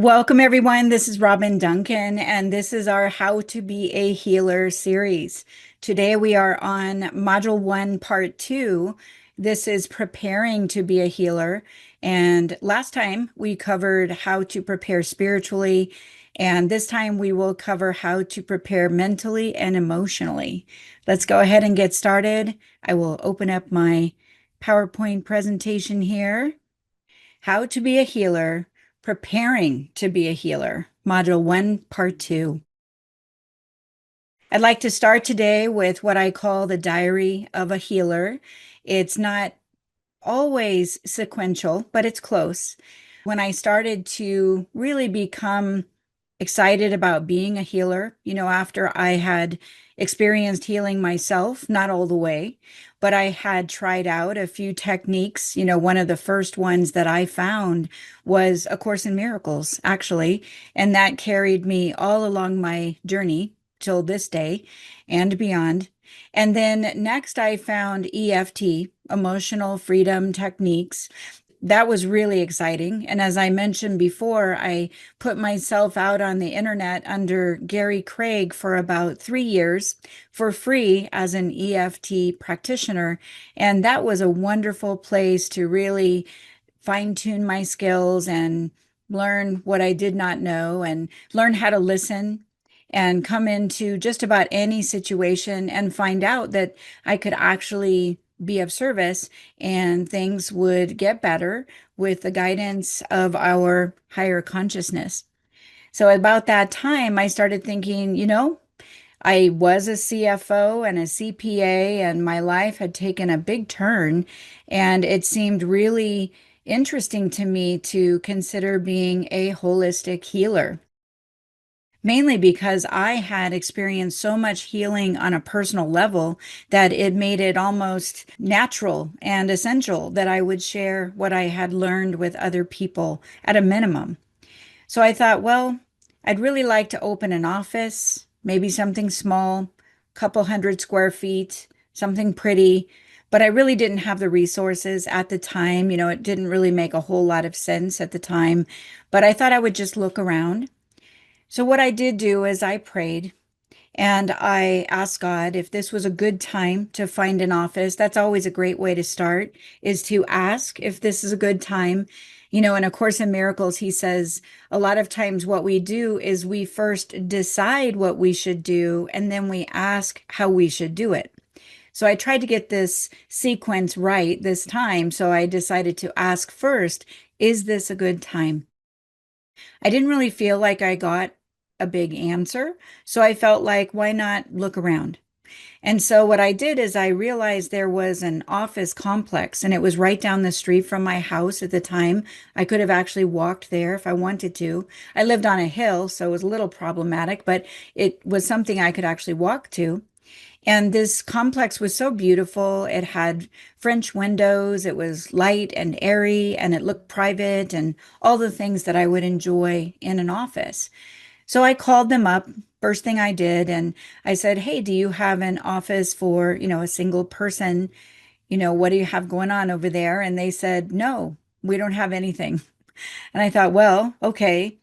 Welcome, everyone. This is Robin Duncan, and this is our How to Be a Healer series. Today we are on Module 1, Part 2. This is preparing to be a healer. And last time we covered how to prepare spiritually, and this time we will cover how to prepare mentally and emotionally. Let's go ahead and get started. I will open up my PowerPoint presentation here. How to be a healer, preparing to be a healer, Module 1, Part 2. I'd like to start today with what I call the diary of a healer. It's not always sequential, but it's close. When I started to really become excited about being a healer, after I had experienced healing myself, not all the way, but I had tried out a few techniques. One of the first ones that I found was A Course in Miracles, actually, and that carried me all along my journey till this day and beyond. And then next, I found EFT, Emotional Freedom Techniques. That was really exciting. And as I mentioned before, I put myself out on the internet under Gary Craig for about 3 years for free as an EFT practitioner. And that was a wonderful place to really fine tune my skills and learn what I did not know and learn how to listen and come into just about any situation and find out that I could actually be of service and things would get better with the guidance of our higher consciousness. So about that time, I started thinking, I was a CFO and a CPA, and my life had taken a big turn, and it seemed really interesting to me to consider being a holistic healer. Mainly because I had experienced so much healing on a personal level that it made it almost natural and essential that I would share what I had learned with other people at a minimum. So I thought, well, I'd really like to open an office, maybe something small, couple 100 square feet, something pretty, but I really didn't have the resources at the time. It didn't really make a whole lot of sense at the time, but I thought I would just look around. So what I did do is I prayed and I asked God if this was a good time to find an office. That's always a great way to start, is to ask if this is a good time. In A Course in Miracles, he says a lot of times what we do is we first decide what we should do and then we ask how we should do it. So I tried to get this sequence right this time. So I decided to ask first, is this a good time? I didn't really feel like I got a big answer. So I felt like, why not look around? And so what I did is I realized there was an office complex and it was right down the street from my house at the time. I could have actually walked there if I wanted to. I lived on a hill, so it was a little problematic, but it was something I could actually walk to. And this complex was so beautiful. It had French windows, it was light and airy, and it looked private and all the things that I would enjoy in an office. So I called them up, first thing I did, and I said, "Hey, do you have an office for, a single person? What do you have going on over there?" And they said, "No, we don't have anything." And I thought, well, okay,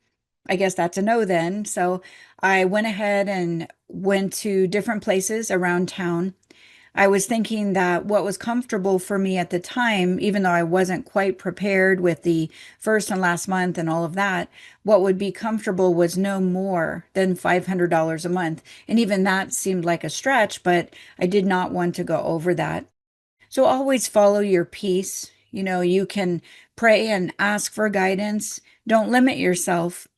I guess that's a no then. So I went ahead and went to different places around town. I was thinking that what was comfortable for me at the time, even though I wasn't quite prepared with the first and last month and all of that, what would be comfortable was no more than $500 a month. And even that seemed like a stretch, but I did not want to go over that. So always follow your peace. You can pray and ask for guidance. Don't limit yourself,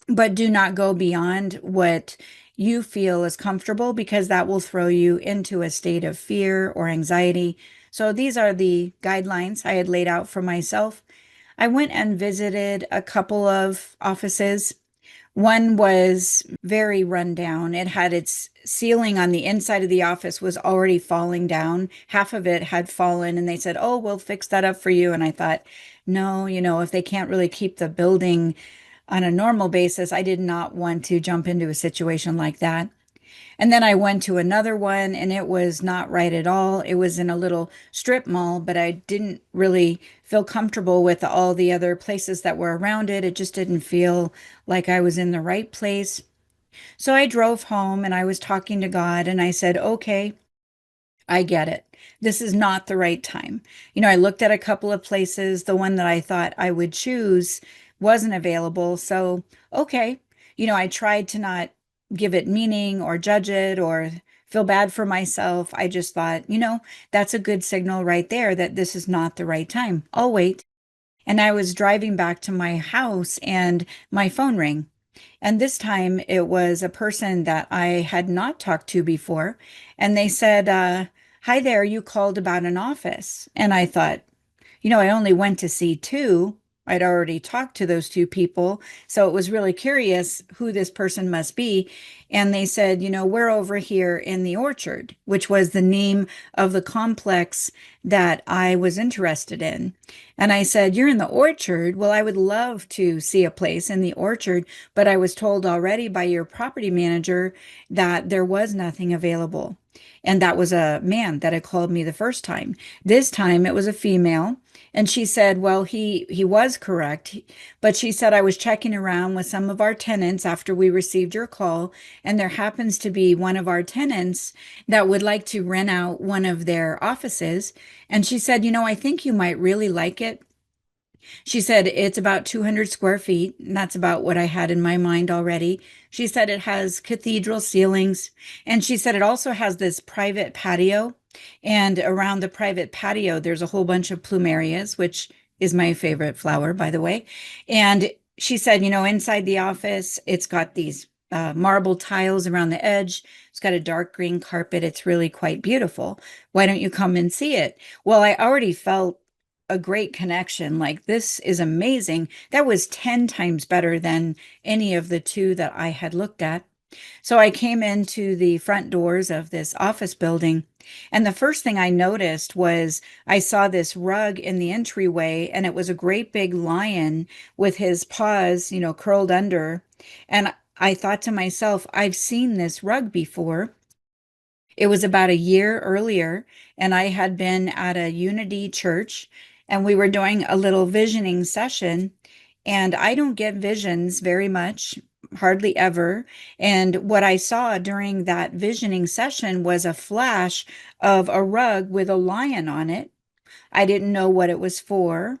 but do not go beyond what you feel is comfortable because that will throw you into a state of fear or anxiety. So these are the guidelines I had laid out for myself. I went and visited a couple of offices. One was very run down. It had its ceiling on the inside of the office was already falling down. Half of it had fallen, and they said, "Oh, we'll fix that up for you." And I thought, no, if they can't really keep the building on a normal basis, I did not want to jump into a situation like that. And then I went to another one and it was not right at all. It was in a little strip mall, but I didn't really feel comfortable with all the other places that were around it. It just didn't feel like I was in the right place. So I drove home and I was talking to God and I said, okay, I get it. This is not the right time. I looked at a couple of places. The one that I thought I would choose wasn't available. So, okay. I tried to not give it meaning or judge it or feel bad for myself. I just thought, that's a good signal right there that this is not the right time. I'll wait. And I was driving back to my house and my phone rang. And this time it was a person that I had not talked to before. And they said, hi there, you called about an office. And I thought, I only went to see two. I'd already talked to those two people. So it was really curious who this person must be. And they said, we're over here in the orchard, which was the name of the complex that I was interested in. And I said, you're in the orchard? Well, I would love to see a place in the orchard, but I was told already by your property manager that there was nothing available. And that was a man that had called me the first time. This time it was a female. And she said, well, he was correct. But she said, I was checking around with some of our tenants after we received your call, and there happens to be one of our tenants that would like to rent out one of their offices. And she said, I think you might really like it. She said it's about 200 square feet, and that's about what I had in my mind already. She said it has cathedral ceilings, and she said it also has this private patio. And around the private patio, there's a whole bunch of plumerias, which is my favorite flower, by the way. And she said, inside the office, it's got these marble tiles around the edge. It's got a dark green carpet. It's really quite beautiful. Why don't you come and see it? Well, I already felt a great connection. Like, this is amazing. That was 10 times better than any of the two that I had looked at. So I came into the front doors of this office building, and the first thing I noticed was I saw this rug in the entryway, and it was a great big lion with his paws, curled under. And I thought to myself, I've seen this rug before. It was about a year earlier, and I had been at a Unity church, and we were doing a little visioning session. And I don't get visions very much, hardly ever. And what I saw during that visioning session was a flash of a rug with a lion on it. I didn't know what it was for.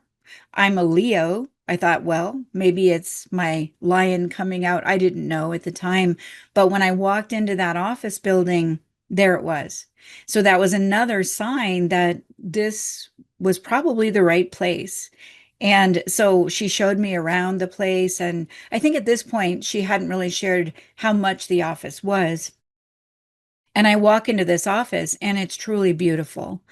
I'm a Leo. I thought, well, maybe it's my lion coming out. I didn't know at the time. But when I walked into that office building, there it was. So that was another sign that this was probably the right place. And so she showed me around the place. And I think at this point, she hadn't really shared how much the office was. And I walk into this office and it's truly beautiful.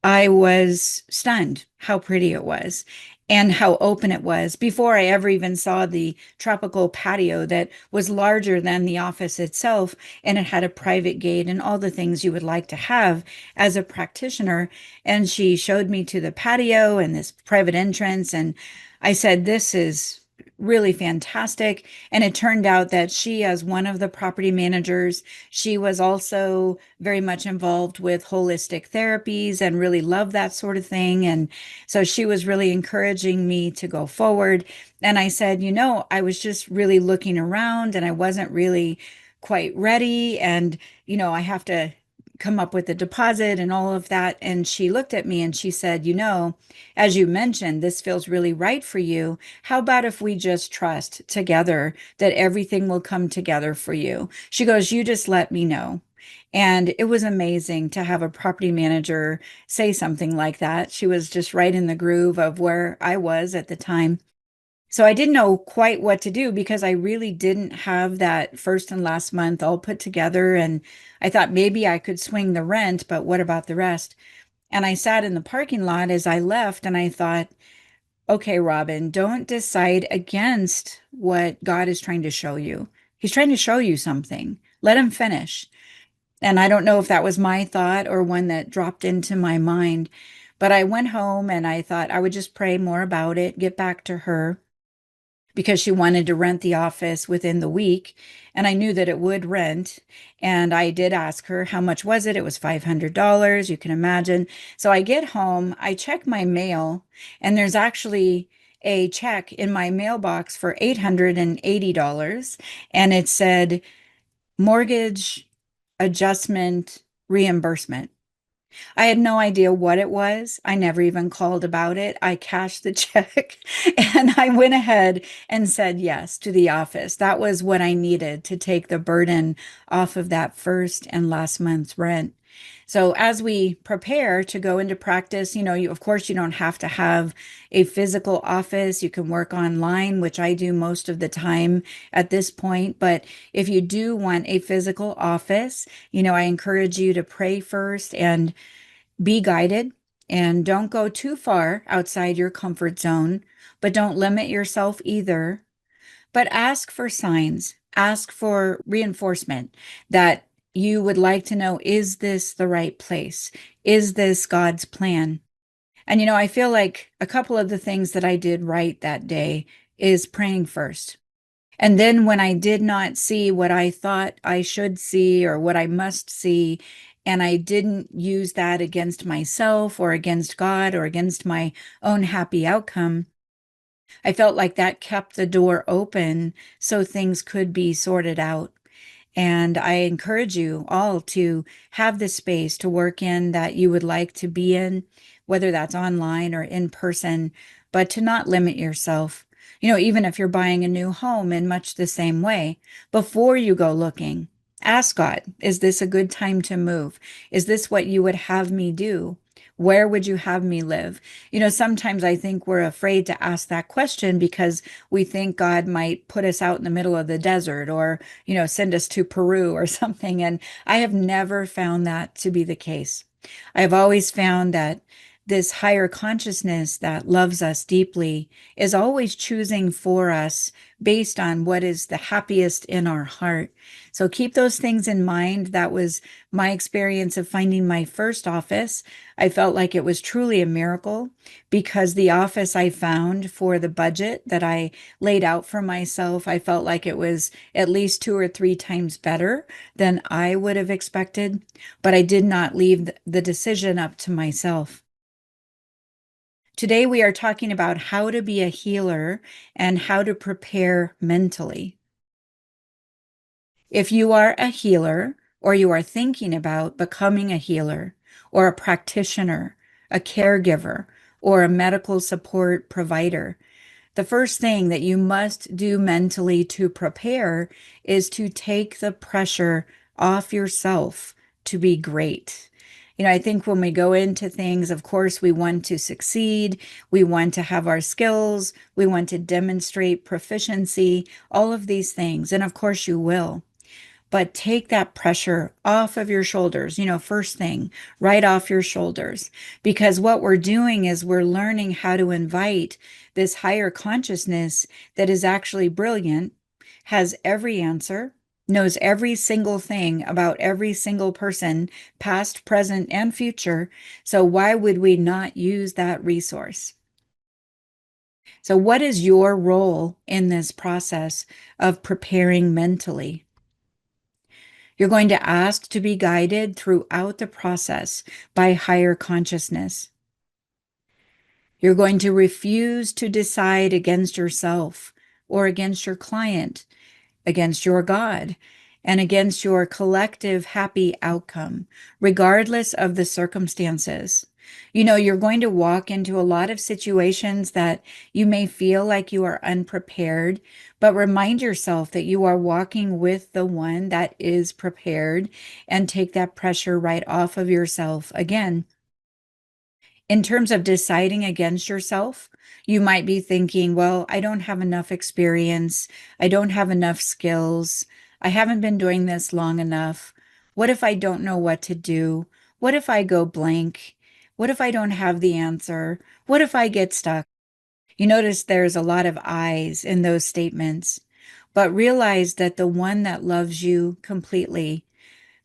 I was stunned how pretty it was and how open it was before I ever even saw the tropical patio that was larger than the office itself. And it had a private gate and all the things you would like to have as a practitioner. And she showed me to the patio and this private entrance. And I said, this is really fantastic. And it turned out that she, as one of the property managers, she was also very much involved with holistic therapies and really loved that sort of thing. And so she was really encouraging me to go forward. And I said, I was just really looking around and I wasn't really quite ready. And, I have to come up with a deposit and all of that. And she looked at me and she said, as you mentioned, this feels really right for you. How about if we just trust together that everything will come together for you? She goes, you just let me know. And it was amazing to have a property manager say something like that. She was just right in the groove of where I was at the time. So I didn't know quite what to do because I really didn't have that first and last month all put together. And I thought maybe I could swing the rent, but what about the rest? And I sat in the parking lot as I left and I thought, okay, Robin, don't decide against what God is trying to show you. He's trying to show you something. Let him finish. And I don't know if that was my thought or one that dropped into my mind, but I went home and I thought I would just pray more about it, get back to her. because she wanted to rent the office within the week. And I knew that it would rent. And I did ask her, how much was it? It was $500. You can imagine. So I get home, I check my mail, and there's actually a check in my mailbox for $880. And it said mortgage adjustment reimbursement. I had no idea what it was. I never even called about it. I cashed the check and I went ahead and said yes to the office. That was what I needed to take the burden off of that first and last month's rent. So as we prepare to go into practice, of course, you don't have to have a physical office. You can work online, which I do most of the time at this point. But if you do want a physical office, I encourage you to pray first and be guided, and don't go too far outside your comfort zone, but don't limit yourself either. But ask for signs, ask for reinforcement that you would like to know, is this the right place? Is this God's plan? And I feel like a couple of the things that I did right that day is praying first. And then when I did not see what I thought I should see or what I must see, and I didn't use that against myself or against God or against my own happy outcome, I felt like that kept the door open so things could be sorted out. And I encourage you all to have the space to work in that you would like to be in, whether that's online or in person, but to not limit yourself. Even if you're buying a new home in much the same way, before you go looking, ask God, is this a good time to move? Is this what you would have me do? Where would you have me live? Sometimes I think we're afraid to ask that question because we think God might put us out in the middle of the desert or send us to Peru or something. And I have never found that to be the case. I've always found that this higher consciousness that loves us deeply is always choosing for us based on what is the happiest in our heart. So keep those things in mind. That was my experience of finding my first office. I felt like it was truly a miracle because the office I found for the budget that I laid out for myself, I felt like it was at least 2 or 3 times better than I would have expected. But I did not leave the decision up to myself. Today, we are talking about how to be a healer and how to prepare mentally. If you are a healer, or you are thinking about becoming a healer, or a practitioner, a caregiver, or a medical support provider, the first thing that you must do mentally to prepare is to take the pressure off yourself to be great. I think when we go into things, of course, we want to succeed, we want to have our skills, we want to demonstrate proficiency, all of these things. And of course, you will. But take that pressure off of your shoulders, first thing, right off your shoulders. Because what we're doing is we're learning how to invite this higher consciousness that is actually brilliant, has every answer, knows every single thing about every single person, past, present, and future. So why would we not use that resource? So, what is your role in this process of preparing mentally? You're going to ask to be guided throughout the process by higher consciousness. You're going to refuse to decide against yourself or against your client, against your God, and against your collective happy outcome, regardless of the circumstances. You're going to walk into a lot of situations that you may feel like you are unprepared, but remind yourself that you are walking with the one that is prepared and take that pressure right off of yourself again. In terms of deciding against yourself, you might be thinking, well, I don't have enough experience. I don't have enough skills. I haven't been doing this long enough. What if I don't know what to do? What if I go blank? What if I don't have the answer? What if I get stuck? You notice there's a lot of I's in those statements, but realize that the one that loves you completely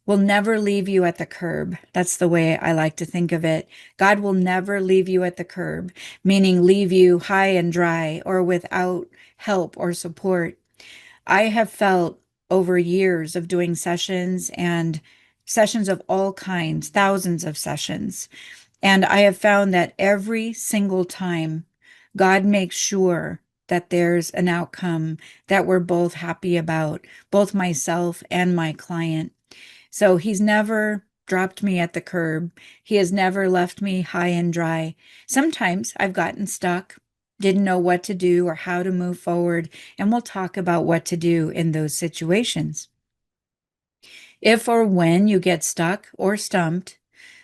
will never leave you at the curb. That's the way I like to think of it. God will never leave you at the curb, meaning leave you high and dry or without help or support. I have felt over years of doing sessions and sessions of all kinds, thousands of sessions. And I have found that every single time, God makes sure that there's an outcome that we're both happy about, both myself and my client. So he's never dropped me at the curb. He has never left me high and dry. Sometimes I've gotten stuck, didn't know what to do or how to move forward, and we'll talk about what to do in those situations. If or when you get stuck or stumped,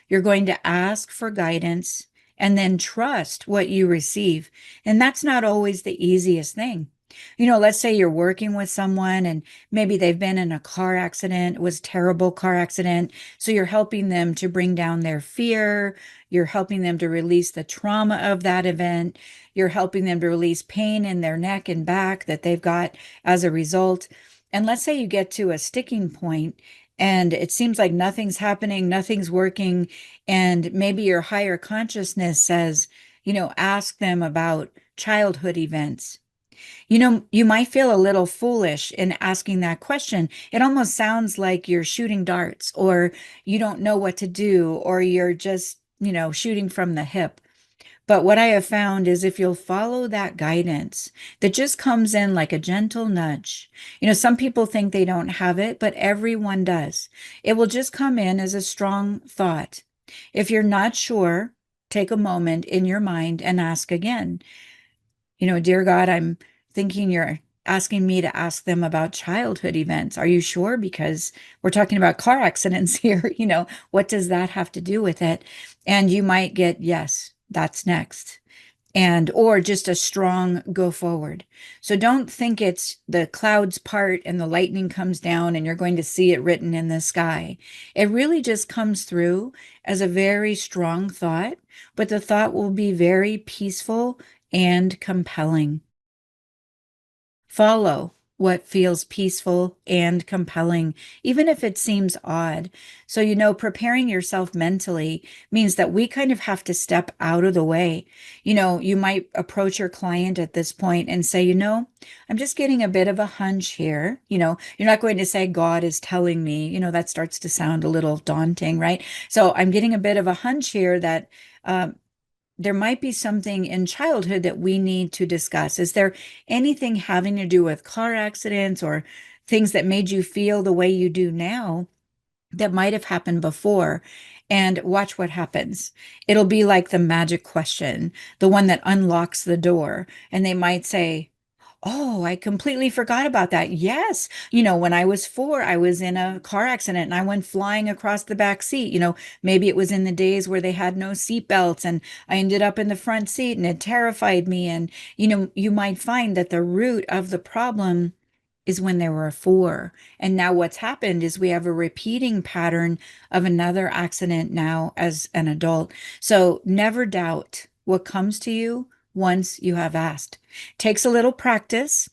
you're going to ask for guidance and then trust what you receive. And that's not always the easiest thing. Let's say you're working with someone and maybe they've been in a car accident, it was a terrible car accident. So you're helping them to bring down their fear. You're helping them to release the trauma of that event. You're helping them to release pain in their neck and back that they've got as a result. And let's say you get to a sticking point and it seems like nothing's happening, nothing's working, and maybe your higher consciousness says, ask them about childhood events. You might feel a little foolish in asking that question. It almost sounds like you're shooting darts or you don't know what to do or you're just, shooting from the hip. But what I have found is if you'll follow that guidance that just comes in like a gentle nudge, some people think they don't have it, but everyone does. It will just come in as a strong thought. If you're not sure, take a moment in your mind and ask again. Dear God, I'm thinking you're asking me to ask them about childhood events. Are you sure? Because we're talking about car accidents here. What does that have to do with it? And you might get, yes, that's next. And or just a strong go forward. So don't think it's the clouds part and the lightning comes down and you're going to see it written in the sky. It really just comes through as a very strong thought, but the thought will be very peaceful and compelling. Follow what feels peaceful and compelling, even if it seems odd. So, preparing yourself mentally means that we kind of have to step out of the way. You might approach your client at this point and say, I'm just getting a bit of a hunch here. You're not going to say, God is telling me, that starts to sound a little daunting, right? So, I'm getting a bit of a hunch here that, there might be something in childhood that we need to discuss. Is there anything having to do with car accidents or things that made you feel the way you do now that might have happened before? And watch what happens. It'll be like the magic question, the one that unlocks the door. And they might say, Oh, I completely forgot about that. Yes. When I was 4, I was in a car accident and I went flying across the back seat. Maybe it was in the days where they had no seat belts and I ended up in the front seat and it terrified me. And, you might find that the root of the problem is when they were 4. And now what's happened is we have a repeating pattern of another accident now as an adult. So never doubt what comes to you once you have asked. Takes a little practice,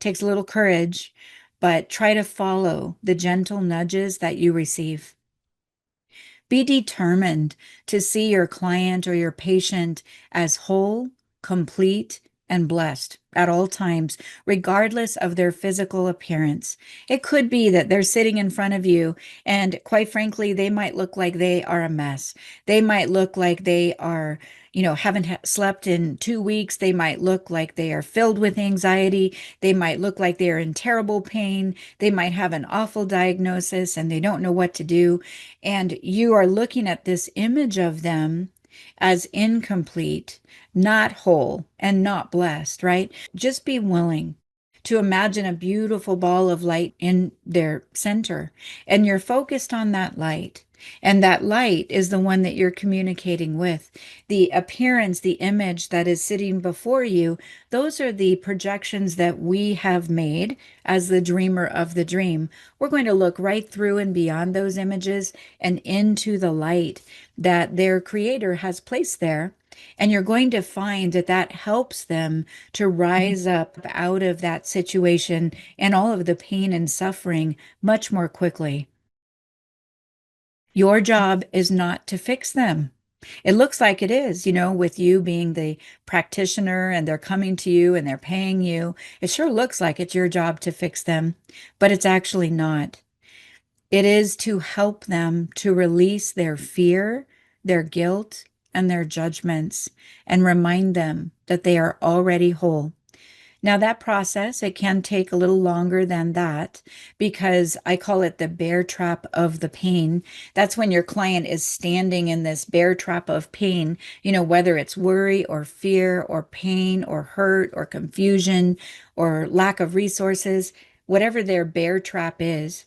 takes a little courage, but try to follow the gentle nudges that you receive. Be determined to see your client or your patient as whole, complete, and blessed at all times, regardless of their physical appearance. It could be that they're sitting in front of you, and quite frankly, they might look like they are a mess. They might look like they are, haven't slept in 2 weeks. They might look like they are filled with anxiety. They might look like they are in terrible pain. They might have an awful diagnosis and they don't know what to do. And you are looking at this image of them as incomplete, not whole, and not blessed, right? Just be willing to imagine a beautiful ball of light in their center, and you're focused on that light. And that light is the one that you're communicating with. The appearance, the image that is sitting before you, those are the projections that we have made as the dreamer of the dream. We're going to look right through and beyond those images and into the light that their creator has placed there. And you're going to find that that helps them to rise up out of that situation and all of the pain and suffering much more quickly. Your job is not to fix them. It looks like it is, with you being the practitioner and they're coming to you and they're paying you. It sure looks like it's your job to fix them, but it's actually not. It is to help them to release their fear, their guilt, and their judgments and remind them that they are already whole. Now, that process, it can take a little longer than that because I call it the bear trap of the pain. That's when your client is standing in this bear trap of pain, whether it's worry or fear or pain or hurt or confusion or lack of resources, whatever their bear trap is.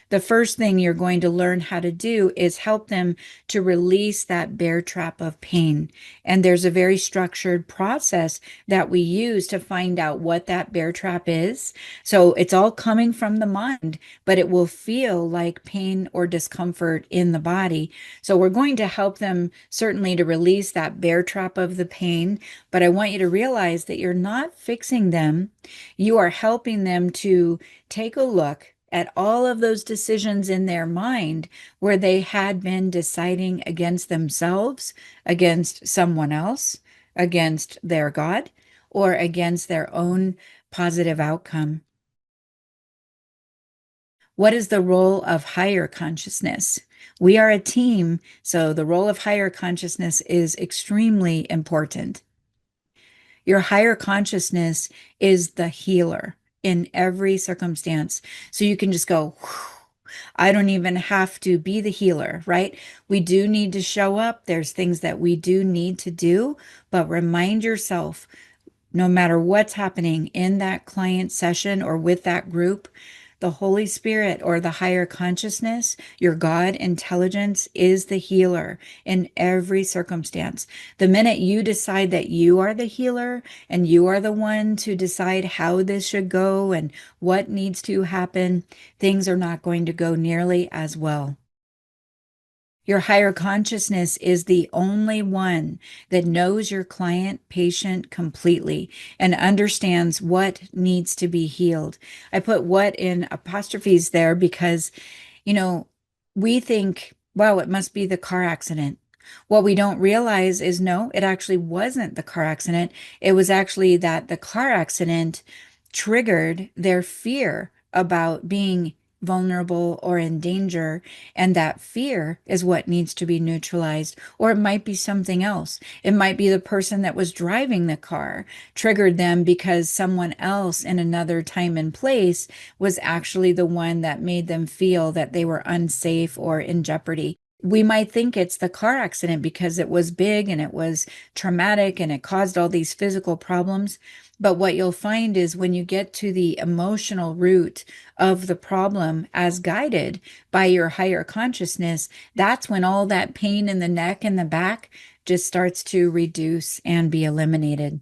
The first thing you're going to learn how to do is help them to release that bear trap of pain. And there's a very structured process that we use to find out what that bear trap is. So it's all coming from the mind, but it will feel like pain or discomfort in the body. So we're going to help them certainly to release that bear trap of the pain. But I want you to realize that you're not fixing them. You are helping them to take a look at all of those decisions in their mind where they had been deciding against themselves, against someone else, against their God, or against their own positive outcome. What is the role of higher consciousness? We are a team, so the role of higher consciousness is extremely important. Your higher consciousness is the healer in every circumstance. So you can just go, I don't even have to be the healer, right? We do need to show up. There's things that we do need to do, but remind yourself, no matter what's happening in that client session or with that group, the Holy Spirit or the higher consciousness, your God intelligence is the healer in every circumstance. The minute you decide that you are the healer and you are the one to decide how this should go and what needs to happen, things are not going to go nearly as well. Your higher consciousness is the only one that knows your client patient completely and understands what needs to be healed. I put what in apostrophes there because, you know, we think, wow, it must be the car accident. What we don't realize is no, it actually wasn't the car accident. It was actually that the car accident triggered their fear about being vulnerable or in danger. And that fear is what needs to be neutralized. Or it might be something else. It might be the person that was driving the car triggered them because someone else in another time and place was actually the one that made them feel that they were unsafe or in jeopardy. We might think it's the car accident because it was big and it was traumatic and it caused all these physical problems. But what you'll find is when you get to the emotional root of the problem as guided by your higher consciousness, that's when all that pain in the neck and the back just starts to reduce and be eliminated.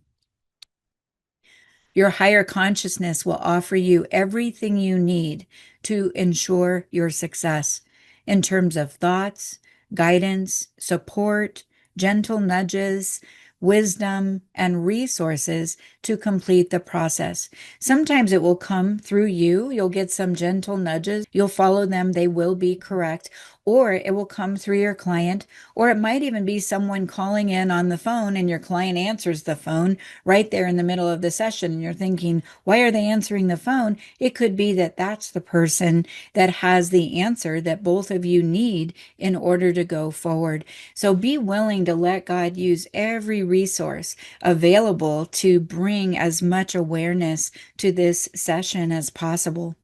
Your higher consciousness will offer you everything you need to ensure your success in terms of thoughts, guidance, support, gentle nudges, wisdom, and resources to complete the process. Sometimes it will come through you. You'll get some gentle nudges. You'll follow them. They will be correct. Or it will come through your client, or it might even be someone calling in on the phone and your client answers the phone right there in the middle of the session. And you're thinking, why are they answering the phone? It could be that that's the person that has the answer that both of you need in order to go forward. So be willing to let God use every resource available to bring as much awareness to this session as possible.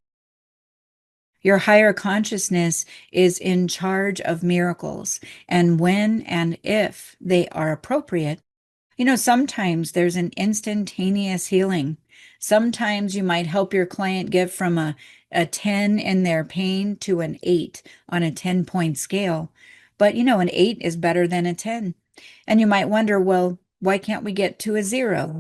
Your higher consciousness is in charge of miracles, and when and if they are appropriate, sometimes there's an instantaneous healing. Sometimes you might help your client get from a 10 in their pain to an 8 on a 10-point scale. But, an 8 is better than a 10. And you might wonder, well, why can't we get to a 0?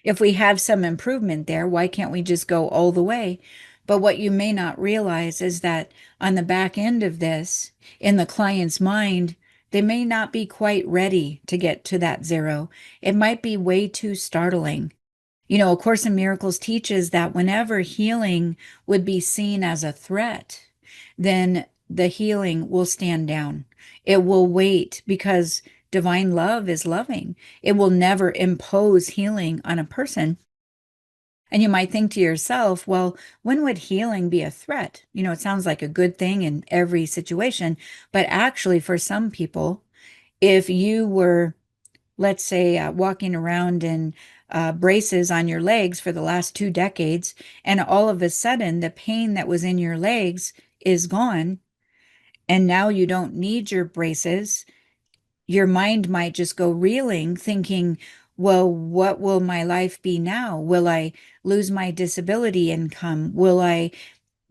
If we have some improvement there, why can't we just go all the way? But what you may not realize is that on the back end of this, in the client's mind, they may not be quite ready to get to that 0. It might be way too startling. A Course in Miracles teaches that whenever healing would be seen as a threat, then the healing will stand down. It will wait because divine love is loving. It will never impose healing on a person. And you might think to yourself, well, when would healing be a threat? It sounds like a good thing in every situation, but actually, for some people, if you were, let's say, walking around in braces on your legs for the last 2 decades, and all of a sudden the pain that was in your legs is gone, and now you don't need your braces, your mind might just go reeling, thinking, well, what will my life be now? Will I lose my disability income? Will I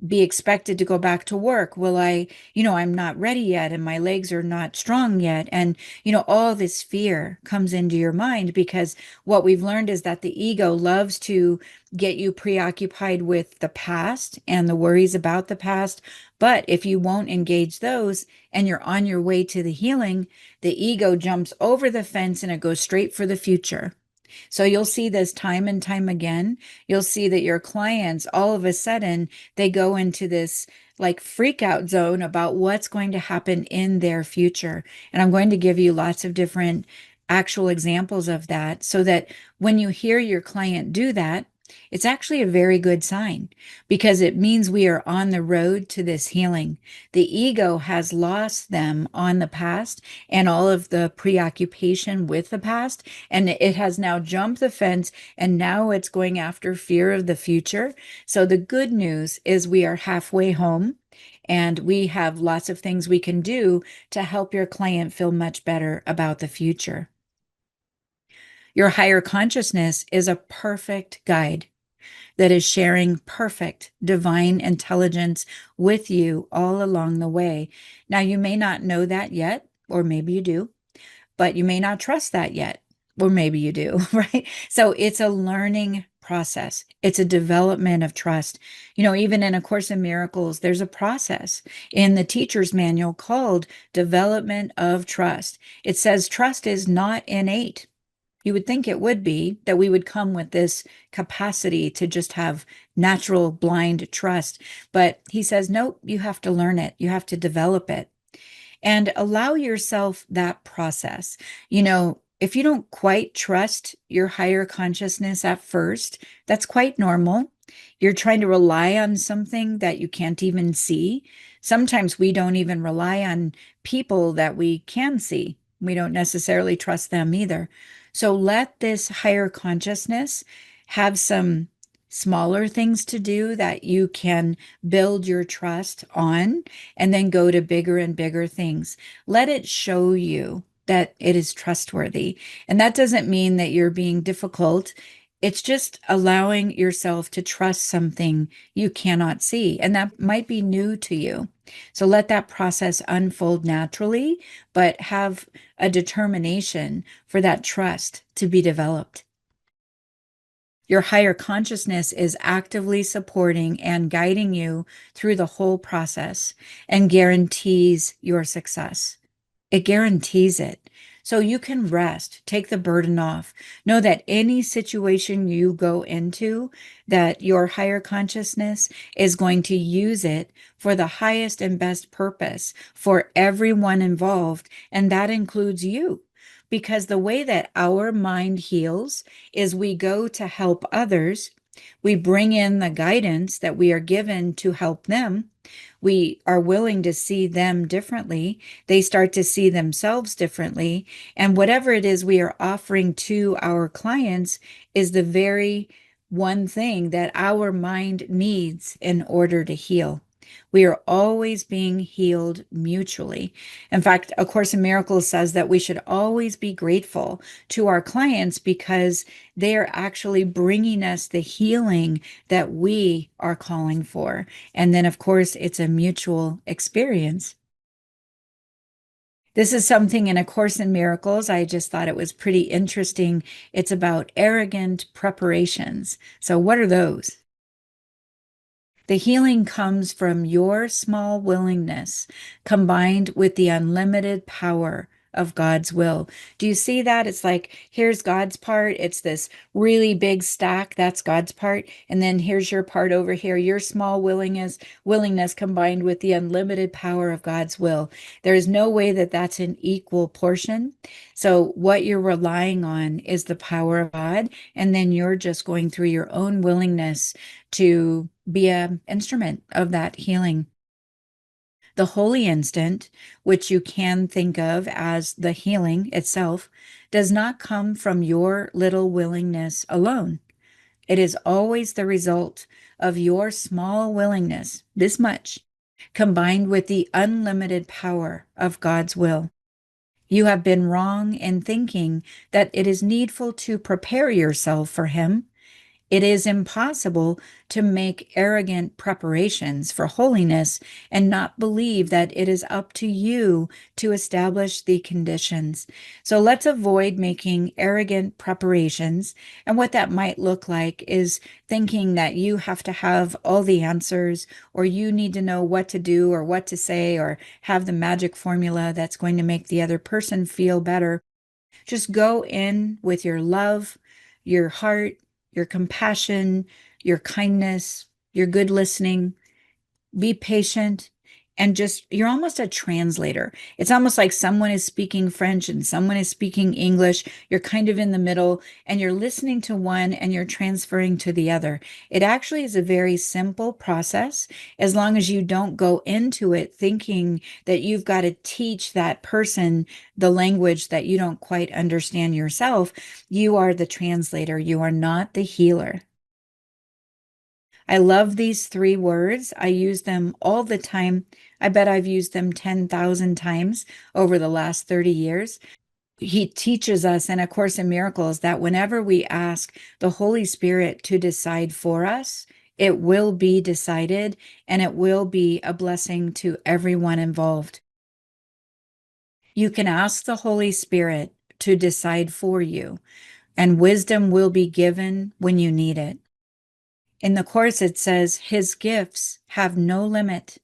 be expected to go back to work? Will I, I'm not ready yet and my legs are not strong yet. And, all this fear comes into your mind because what we've learned is that the ego loves to get you preoccupied with the past and the worries about the past. But if you won't engage those and you're on your way to the healing, the ego jumps over the fence and it goes straight for the future. So you'll see this time and time again. You'll see that your clients, all of a sudden, they go into this like freak out zone about what's going to happen in their future. And I'm going to give you lots of different actual examples of that so that when you hear your client do that, it's actually a very good sign because it means we are on the road to this healing. The ego has lost them on the past and all of the preoccupation with the past, and it has now jumped the fence and now it's going after fear of the future. So the good news is we are halfway home and we have lots of things we can do to help your client feel much better about the future. Your higher consciousness is a perfect guide that is sharing perfect divine intelligence with you all along the way. Now, you may not know that yet, or maybe you do, but you may not trust that yet, or maybe you do, right? So it's a learning process. It's a development of trust. Even in A Course in Miracles, there's a process in the teacher's manual called development of trust. It says trust is not innate. You would think it would be, that we would come with this capacity to just have natural blind trust. But he says, nope, you have to learn it. You have to develop it and allow yourself that process. If you don't quite trust your higher consciousness at first, that's quite normal. You're trying to rely on something that you can't even see. Sometimes we don't even rely on people that we can see. We don't necessarily trust them either. So let this higher consciousness have some smaller things to do that you can build your trust on, and then go to bigger and bigger things. Let it show you that it is trustworthy. And that doesn't mean that you're being difficult. It's just allowing yourself to trust something you cannot see, and that might be new to you. So let that process unfold naturally, but have a determination for that trust to be developed. Your higher consciousness is actively supporting and guiding you through the whole process and guarantees your success. It guarantees it. So you can rest, take the burden off. Know that any situation you go into, that your higher consciousness is going to use it for the highest and best purpose for everyone involved, and that includes you. Because the way that our mind heals is we go to help others. We bring in the guidance that we are given to help them. We are willing to see them differently. They start to see themselves differently. And whatever it is we are offering to our clients is the very one thing that our mind needs in order to heal. We are always being healed mutually. In fact, A Course in Miracles says that we should always be grateful to our clients because they are actually bringing us the healing that we are calling for. And then, of course, it's a mutual experience. This is something in A Course in Miracles. I just thought it was pretty interesting. It's about arrogant preparations. So, what are those? The healing comes from your small willingness combined with the unlimited power of God's will. Do you see that? It's like, here's God's part. It's this really big stack. That's God's part. And then here's your part over here, your small willingness combined with the unlimited power of God's will. There is no way that that's an equal portion. So what you're relying on is the power of God. And then you're just going through your own willingness to be an instrument of that healing. The holy instant, which you can think of as the healing itself, does not come from your little willingness alone. It is always the result of your small willingness, this much, combined with the unlimited power of God's will. You have been wrong in thinking that it is needful to prepare yourself for Him. It is impossible to make arrogant preparations for holiness and not believe that it is up to you to establish the conditions. So let's avoid making arrogant preparations. And what that might look like is thinking that you have to have all the answers, or you need to know what to do or what to say, or have the magic formula that's going to make the other person feel better. Just go in with your love, your heart, your compassion, your kindness, your good listening. Be patient, and just, you're almost a translator. It's almost like someone is speaking French and someone is speaking English. You're kind of in the middle, and you're listening to one and you're transferring to the other. It actually is a very simple process, as long as you don't go into it thinking that you've got to teach that person the language that you don't quite understand yourself. You are the translator. You are not the healer. I love these three words. I use them all the time. I bet I've used them 10,000 times over the last 30 years. He teaches us in A Course in Miracles that whenever we ask the Holy Spirit to decide for us, it will be decided, and it will be a blessing to everyone involved. You can ask the Holy Spirit to decide for you, and wisdom will be given when you need it. In the Course, it says, His gifts have no limit.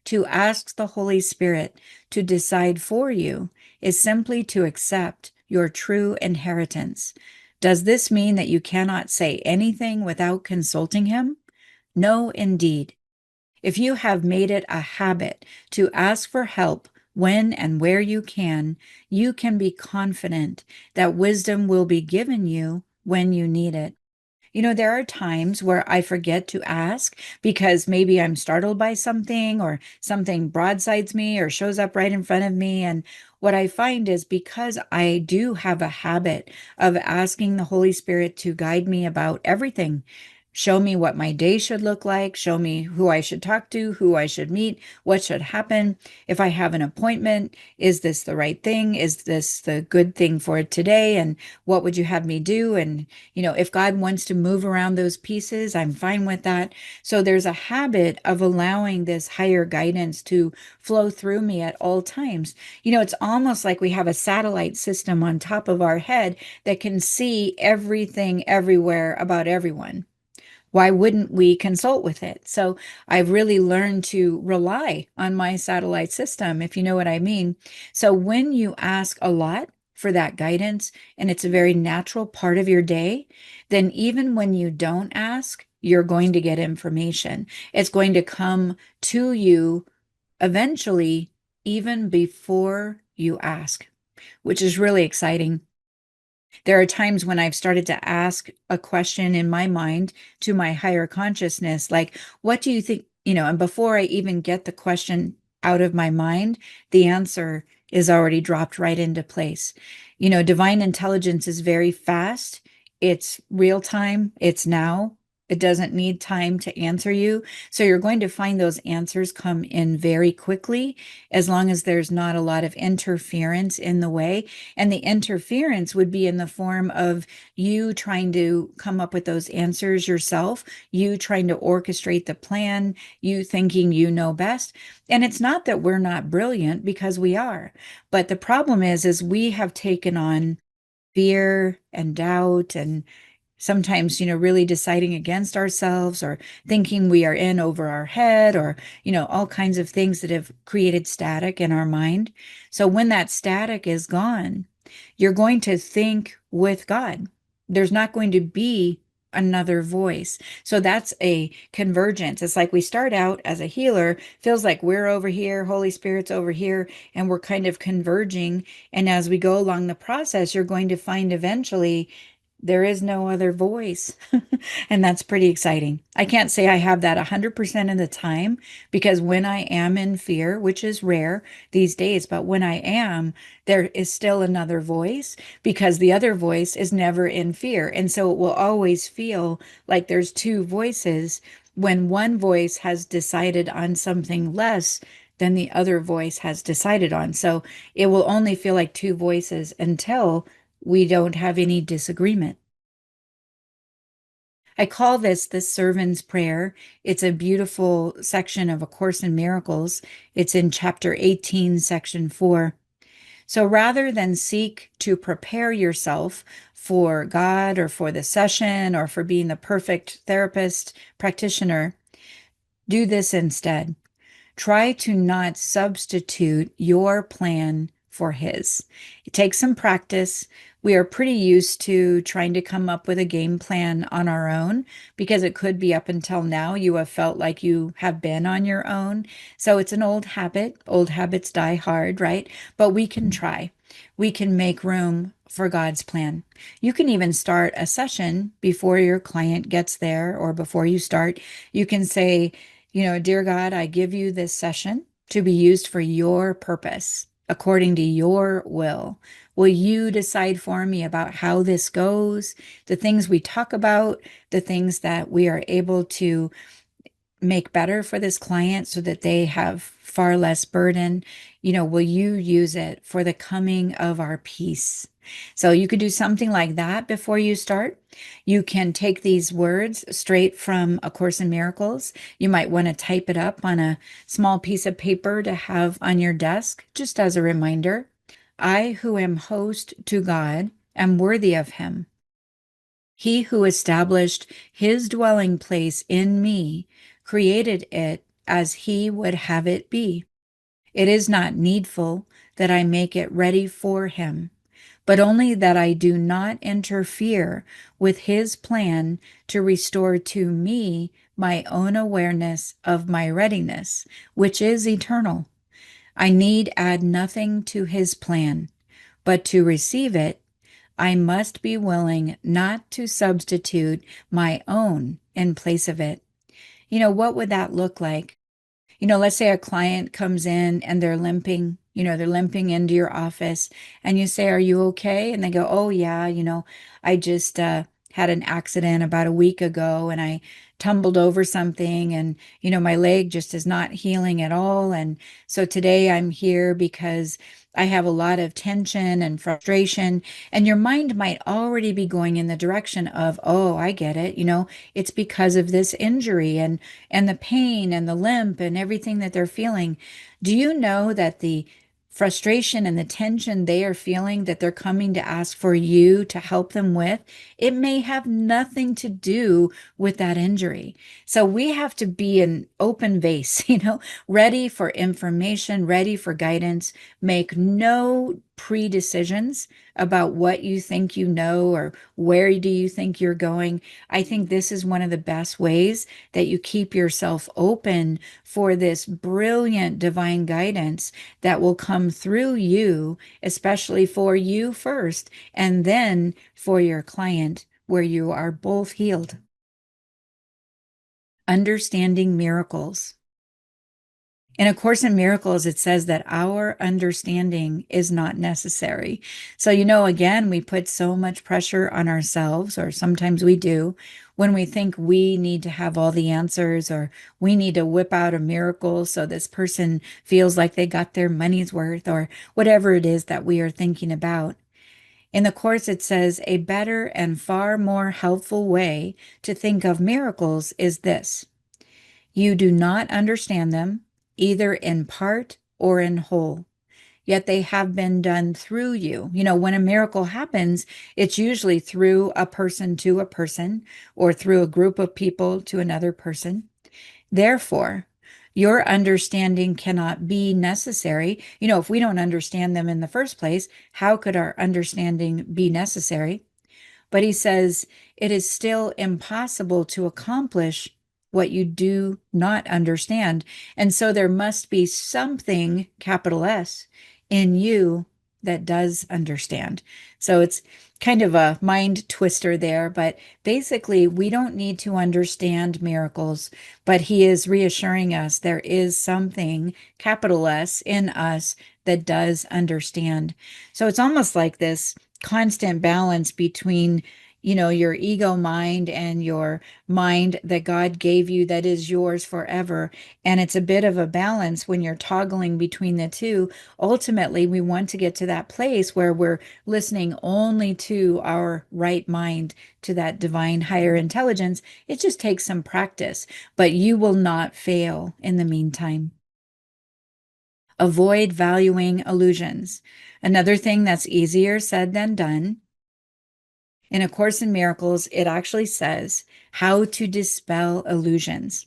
To ask the Holy Spirit to decide for you is simply to accept your true inheritance. Does this mean that you cannot say anything without consulting Him? No, indeed. If you have made it a habit to ask for help when and where you can be confident that wisdom will be given you when you need it. You know, there are times where I forget to ask because maybe I'm startled by something, or something broadsides me or shows up right in front of me. And what I find is, because I do have a habit of asking the Holy Spirit to guide me about everything, show me what my day should look like, show me who I should talk to, who I should meet, what should happen. If I have an appointment, is this the right thing? Is this the good thing for today? And what would you have me do? And, if God wants to move around those pieces, I'm fine with that. So there's a habit of allowing this higher guidance to flow through me at all times. It's almost like we have a satellite system on top of our head that can see everything everywhere about everyone. Why wouldn't we consult with it? So I've really learned to rely on my satellite system, if you know what I mean. So when you ask a lot for that guidance, and it's a very natural part of your day, then even when you don't ask, you're going to get information. It's going to come to you eventually, even before you ask, which is really exciting. There are times when I've started to ask a question in my mind to my higher consciousness, like, what do you think? And before I even get the question out of my mind, the answer is already dropped right into place. Divine intelligence is very fast. It's real time. It's now. It doesn't need time to answer you. So you're going to find those answers come in very quickly, as long as there's not a lot of interference in the way. And the interference would be in the form of you trying to come up with those answers yourself, you trying to orchestrate the plan, you thinking you know best. And it's not that we're not brilliant, because we are. But the problem is we have taken on fear and doubt and sometimes, really deciding against ourselves or thinking we are in over our head or, all kinds of things that have created static in our mind. So when that static is gone, you're going to think with God. There's not going to be another voice. So that's a convergence. It's like we start out as a healer, feels like we're over here, Holy Spirit's over here, and we're kind of converging. And as we go along the process, you're going to find eventually there is no other voice. And that's pretty exciting. I can't say I have that 100% of the time because when I am in fear, which is rare these days, but when I am, there is still another voice because the other voice is never in fear. And so it will always feel like there's two voices when one voice has decided on something less than the other voice has decided on. So it will only feel like two voices until we don't have any disagreement. I call this the servant's prayer. It's a beautiful section of A Course in Miracles. It's in chapter 18, section 4. So rather than seek to prepare yourself for God or for the session or for being the perfect therapist practitioner, do this instead. Try to not substitute your plan for his. It takes some practice. We are pretty used to trying to come up with a game plan on our own because it could be up until now you have felt like you have been on your own. So it's an old habit. Old habits die hard, right? But we can try. We can make room for God's plan. You can even start a session before your client gets there or before you start. You can say, dear God, I give you this session to be used for your purpose, according to your will. Will you decide for me about how this goes, the things we talk about, the things that we are able to make better for this client so that they have far less burden? Will you use it for the coming of our peace? So you could do something like that before you start. You can take these words straight from A Course in Miracles. You might want to type it up on a small piece of paper to have on your desk, just as a reminder. I who am host to God am worthy of him. He who established his dwelling place in me created it as he would have it be. It is not needful that I make it ready for him, but only that I do not interfere with his plan to restore to me my own awareness of my readiness, which is eternal. I need add nothing to his plan, but to receive it, I must be willing not to substitute my own in place of it. What would that look like? Let's say a client comes in and they're limping, they're limping into your office and you say, are you okay? And they go, oh, yeah, I just had an accident about a week ago and I tumbled over something and, my leg just is not healing at all. And so today I'm here because I have a lot of tension and frustration. And your mind might already be going in the direction of, oh, I get it. It's because of this injury and the pain and the limp and everything that they're feeling. Do you know that the frustration and the tension they are feeling that they're coming to ask for you to help them with, it may have nothing to do with that injury. So we have to be an open vase, ready for information, ready for guidance. Make no pre-decisions about what you think you know or where do you think you're going. I think this is one of the best ways that you keep yourself open for this brilliant divine guidance that will come through you, especially for you first, and then for your client, where you are both healed. Understanding miracles. In A Course in Miracles, it says that our understanding is not necessary. So, again, we put so much pressure on ourselves, or sometimes we do, when we think we need to have all the answers or we need to whip out a miracle so this person feels like they got their money's worth or whatever it is that we are thinking about. In the Course, it says a better and far more helpful way to think of miracles is this. You do not understand them, either in part or in whole. yet they have been done through you. When a miracle happens, it's usually through a person to a person or through a group of people to another person. Therefore, your understanding cannot be necessary. If we don't understand them in the first place, how could our understanding be necessary? But he says it is still impossible to accomplish what you do not understand. And so there must be something, capital S, in you that does understand. So it's kind of a mind twister there, but basically, we don't need to understand miracles, but he is reassuring us there is something, capital S, in us that does understand. So it's almost like this constant balance between your ego mind and your mind that God gave you that is yours forever. And it's a bit of a balance when you're toggling between the two. Ultimately, we want to get to that place where we're listening only to our right mind, to that divine higher intelligence. It just takes some practice, but you will not fail in the meantime. Avoid valuing illusions. Another thing that's easier said than done. In A Course in Miracles, it actually says how to dispel illusions.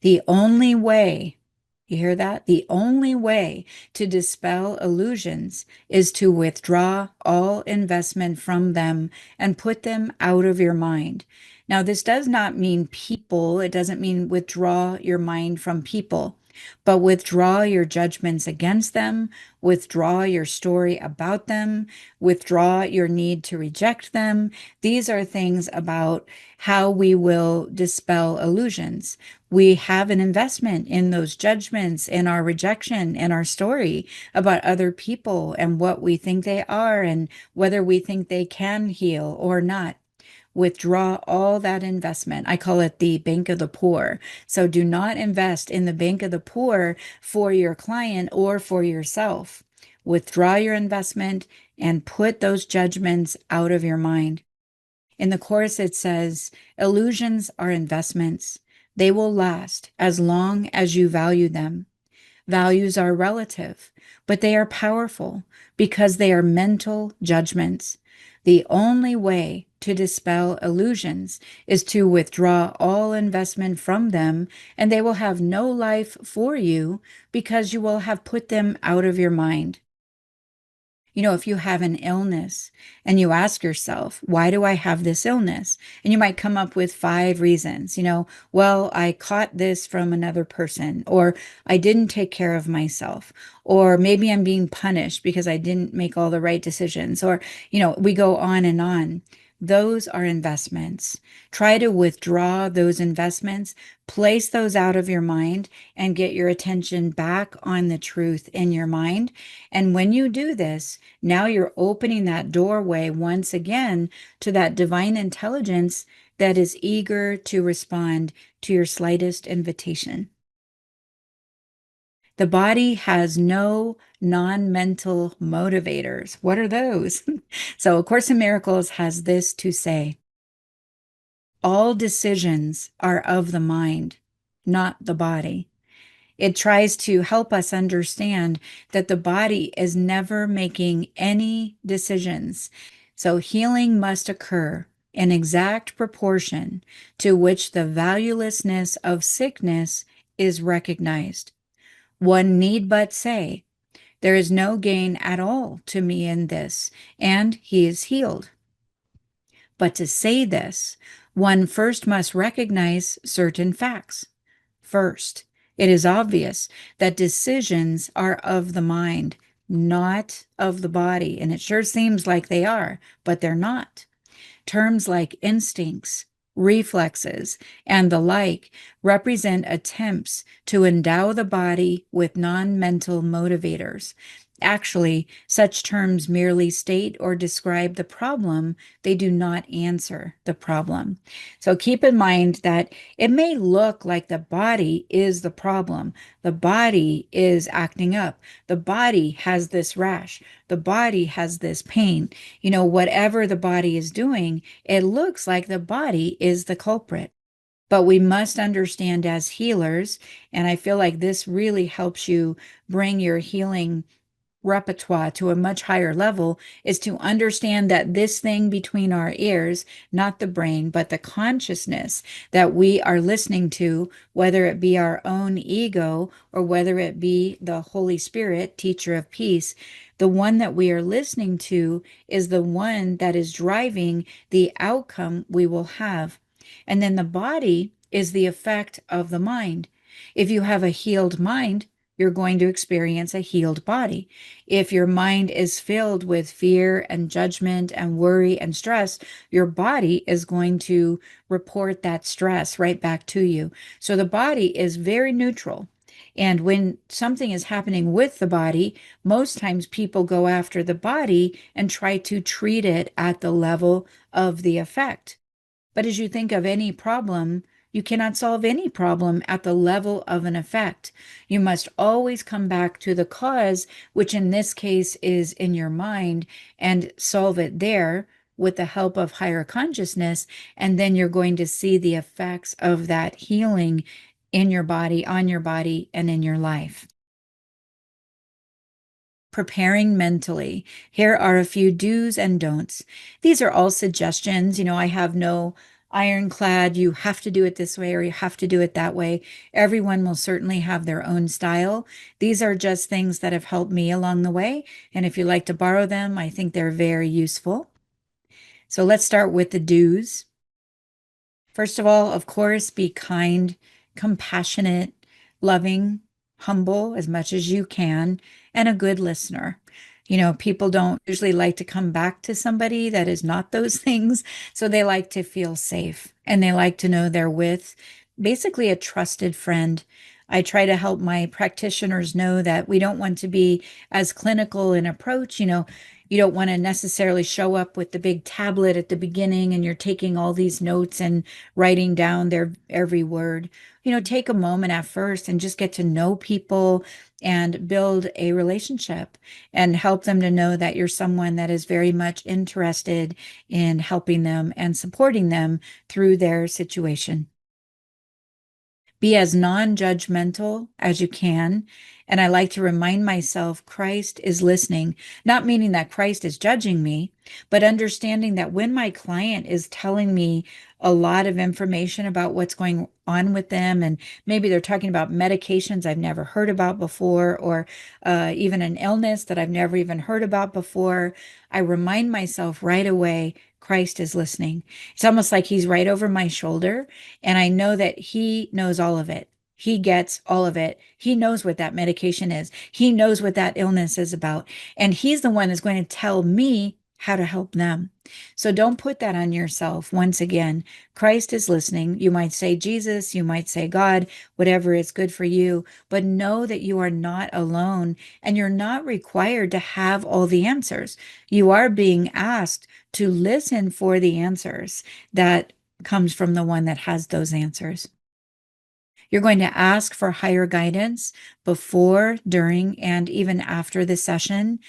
The only way, you hear that? The only way to dispel illusions is to withdraw all investment from them and put them out of your mind. Now, this does not mean people. It doesn't mean withdraw your mind from people, but withdraw your judgments against them, withdraw your story about them, withdraw your need to reject them. These are things about how we will dispel illusions. We have an investment in those judgments, in our rejection, in our story about other people and what we think they are and whether we think they can heal or not. Withdraw all that investment. I call it the bank of the poor. So do not invest in the bank of the poor for your client or for yourself. Withdraw your investment and put those judgments out of your mind. In the Course, it says, illusions are investments. They will last as long as you value them. Values are relative, but they are powerful because they are mental judgments. The only way to dispel illusions is to withdraw all investment from them, and they will have no life for you because you will have put them out of your mind. If you have an illness and you ask yourself, why do I have this illness? And you might come up with 5 reasons. Well, I caught this from another person, or I didn't take care of myself, or maybe I'm being punished because I didn't make all the right decisions, or, we go on and on. Those are investments. Try to withdraw those investments, place those out of your mind, and get your attention back on the truth in your mind. And when you do this, now you're opening that doorway once again to that divine intelligence that is eager to respond to your slightest invitation. The body has no non-mental motivators. What are those? So, A Course in Miracles has this to say: all decisions are of the mind, not the body. It tries to help us understand that the body is never making any decisions. So healing must occur in exact proportion to which the valuelessness of sickness is recognized. One need but say, there is no gain at all to me in this, and he is healed. But to say this, one first must recognize certain facts. First, it is obvious that decisions are of the mind, not of the body. And it sure seems like they are, but they're not. Terms like instincts, reflexes, and the like represent attempts to endow the body with non-mental motivators. Actually, such terms merely state or describe the problem. They do not answer the problem. So keep in mind that it may look like the body is the problem. The body is acting up. The body has this rash. The body has this pain. Whatever the body is doing, it looks like the body is the culprit. But we must understand as healers, and I feel like this really helps you bring your healing repertoire to a much higher level is to understand that this thing between our ears, not the brain, but the consciousness that we are listening to, whether it be our own ego or whether it be the Holy Spirit, teacher of peace, the one that we are listening to is the one that is driving the outcome we will have. And then the body is the effect of the mind. If you have a healed mind, you're going to experience a healed body. If your mind is filled with fear and judgment and worry and stress, your body is going to report that stress right back to you. So the body is very neutral. And when something is happening with the body, most times people go after the body and try to treat it at the level of the effect. But as you think of any problem, you cannot solve any problem at the level of an effect. You must always come back to the cause, which in this case is in your mind, and solve it there with the help of higher consciousness. And then you're going to see the effects of that healing in your body, on your body, and in your life. Preparing mentally. Here are a few do's and don'ts. These are all suggestions. I have no ironclad, you have to do it this way or you have to do it that way. Everyone will certainly have their own style. These are just things that have helped me along the way. And if you like to borrow them, I think they're very useful. So let's start with the do's. First of all, of course, be kind, compassionate, loving, humble as much as you can, and a good listener. People don't usually like to come back to somebody that is not those things. So they like to feel safe and they like to know they're with basically a trusted friend. I try to help my practitioners know that we don't want to be as clinical in approach. You don't want to necessarily show up with the big tablet at the beginning and you're taking all these notes and writing down their every word. Take a moment at first and just get to know people and build a relationship and help them to know that you're someone that is very much interested in helping them and supporting them through their situation. Be as non-judgmental as you can. And I like to remind myself Christ is listening, not meaning that Christ is judging me, but understanding that when my client is telling me a lot of information about what's going on with them, and maybe they're talking about medications I've never heard about before, or even an illness that I've never even heard about before, I remind myself right away, Christ is listening. It's almost like he's right over my shoulder, and I know that he knows all of it. He gets all of it. He knows what that medication is. He knows what that illness is about. And he's the one that's going to tell me how to help them. So don't put that on yourself. Once again, Christ is listening. You might say Jesus, you might say God, whatever is good for you, but know that you are not alone and you're not required to have all the answers. You are being asked to listen for the answers that comes from the one that has those answers. You're going to ask for higher guidance before, during, and even after the session.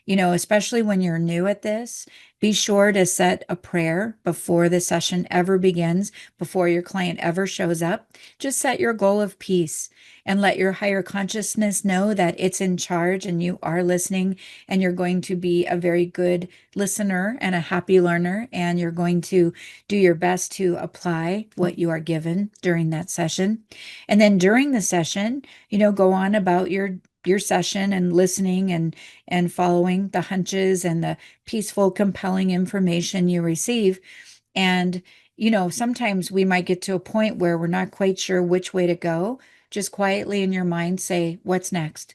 Especially when you're new at this, be sure to set a prayer before the session ever begins, before your client ever shows up. Just set your goal of peace and let your higher consciousness know that it's in charge and you are listening and you're going to be a very good listener and a happy learner. And you're going to do your best to apply what you are given during that session. And then during the session, go on about your session and listening and following the hunches and the peaceful, compelling information you receive. And, sometimes we might get to a point where we're not quite sure which way to go. Just quietly in your mind say, what's next?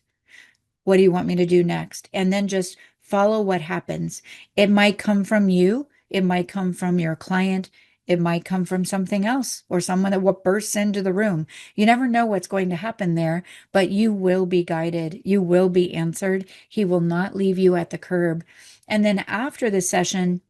What do you want me to do next? And then just follow what happens. It might come from you. It might come from your client. It might come from something else or someone that bursts into the room. You never know what's going to happen there, but you will be guided. You will be answered. He will not leave you at the curb. And then after the session,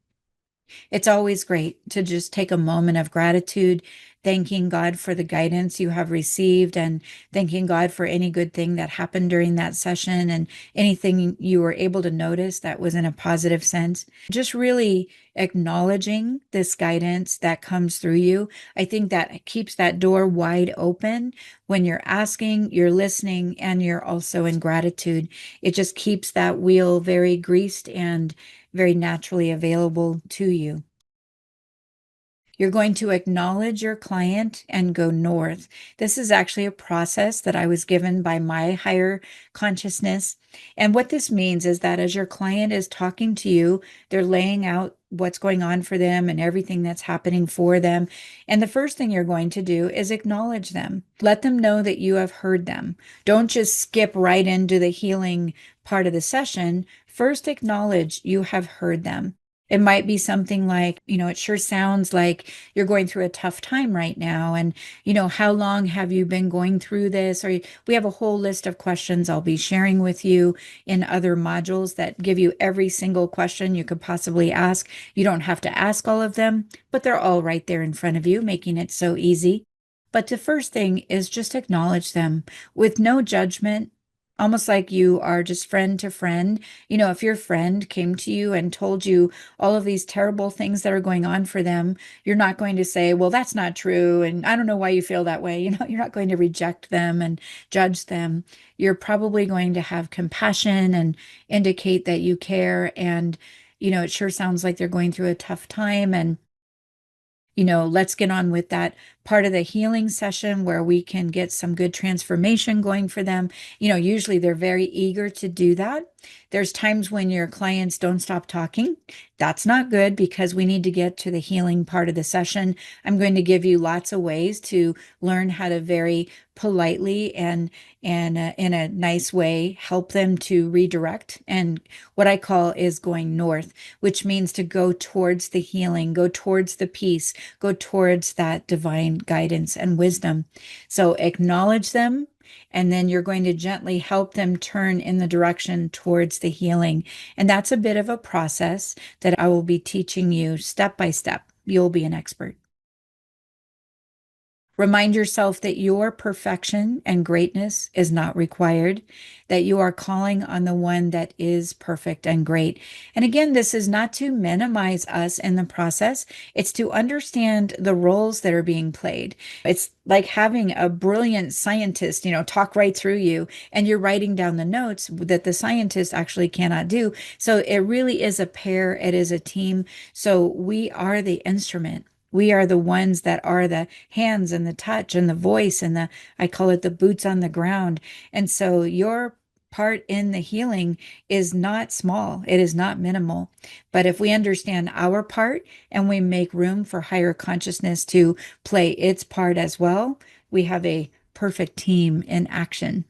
It's always great to just take a moment of gratitude, thanking God for the guidance you have received and thanking God for any good thing that happened during that session and anything you were able to notice that was in a positive sense. Just really acknowledging this guidance that comes through you. I think that keeps that door wide open when you're asking, you're listening, and you're also in gratitude. It just keeps that wheel very greased and very naturally available to you. You're going to acknowledge your client and go north. This is actually a process that I was given by my higher consciousness. And what this means is that as your client is talking to you, they're laying out what's going on for them and everything that's happening for them. And the first thing you're going to do is acknowledge them. Let them know that you have heard them. Don't just skip right into the healing part of the session. First, acknowledge you have heard them. It might be something like, it sure sounds like you're going through a tough time right now. And, how long have you been going through this? Or we have a whole list of questions I'll be sharing with you in other modules that give you every single question you could possibly ask. You don't have to ask all of them, but they're all right there in front of you, making it so easy. But the first thing is just acknowledge them with no judgment, almost like you are just friend to friend. If your friend came to you and told you all of these terrible things that are going on for them, you're not going to say, well, that's not true. And I don't know why you feel that way. You're not going to reject them and judge them. You're probably going to have compassion and indicate that you care. And, it sure sounds like they're going through a tough time. And let's get on with that part of the healing session where we can get some good transformation going for them. Usually they're very eager to do that. There's times when your clients don't stop talking. That's not good because we need to get to the healing part of the session. I'm going to give you lots of ways to learn how to very politely and in a nice way help them to redirect. And what I call is going north, which means to go towards the healing, go towards the peace, go towards that divine guidance and wisdom. So acknowledge them, and then you're going to gently help them turn in the direction towards the healing. And that's a bit of a process that I will be teaching you step by step. You'll be an expert. Remind yourself that your perfection and greatness is not required, that you are calling on the one that is perfect and great. And again, this is not to minimize us in the process, it's to understand the roles that are being played. It's like having a brilliant scientist, talk right through you, and you're writing down the notes that the scientist actually cannot do. So it really is a pair, it is a team. So we are the instrument. We are the ones that are the hands and the touch and the voice and I call it the boots on the ground. And so your part in the healing is not small, it is not minimal. But if we understand our part and we make room for higher consciousness to play its part as well, we have a perfect team in action.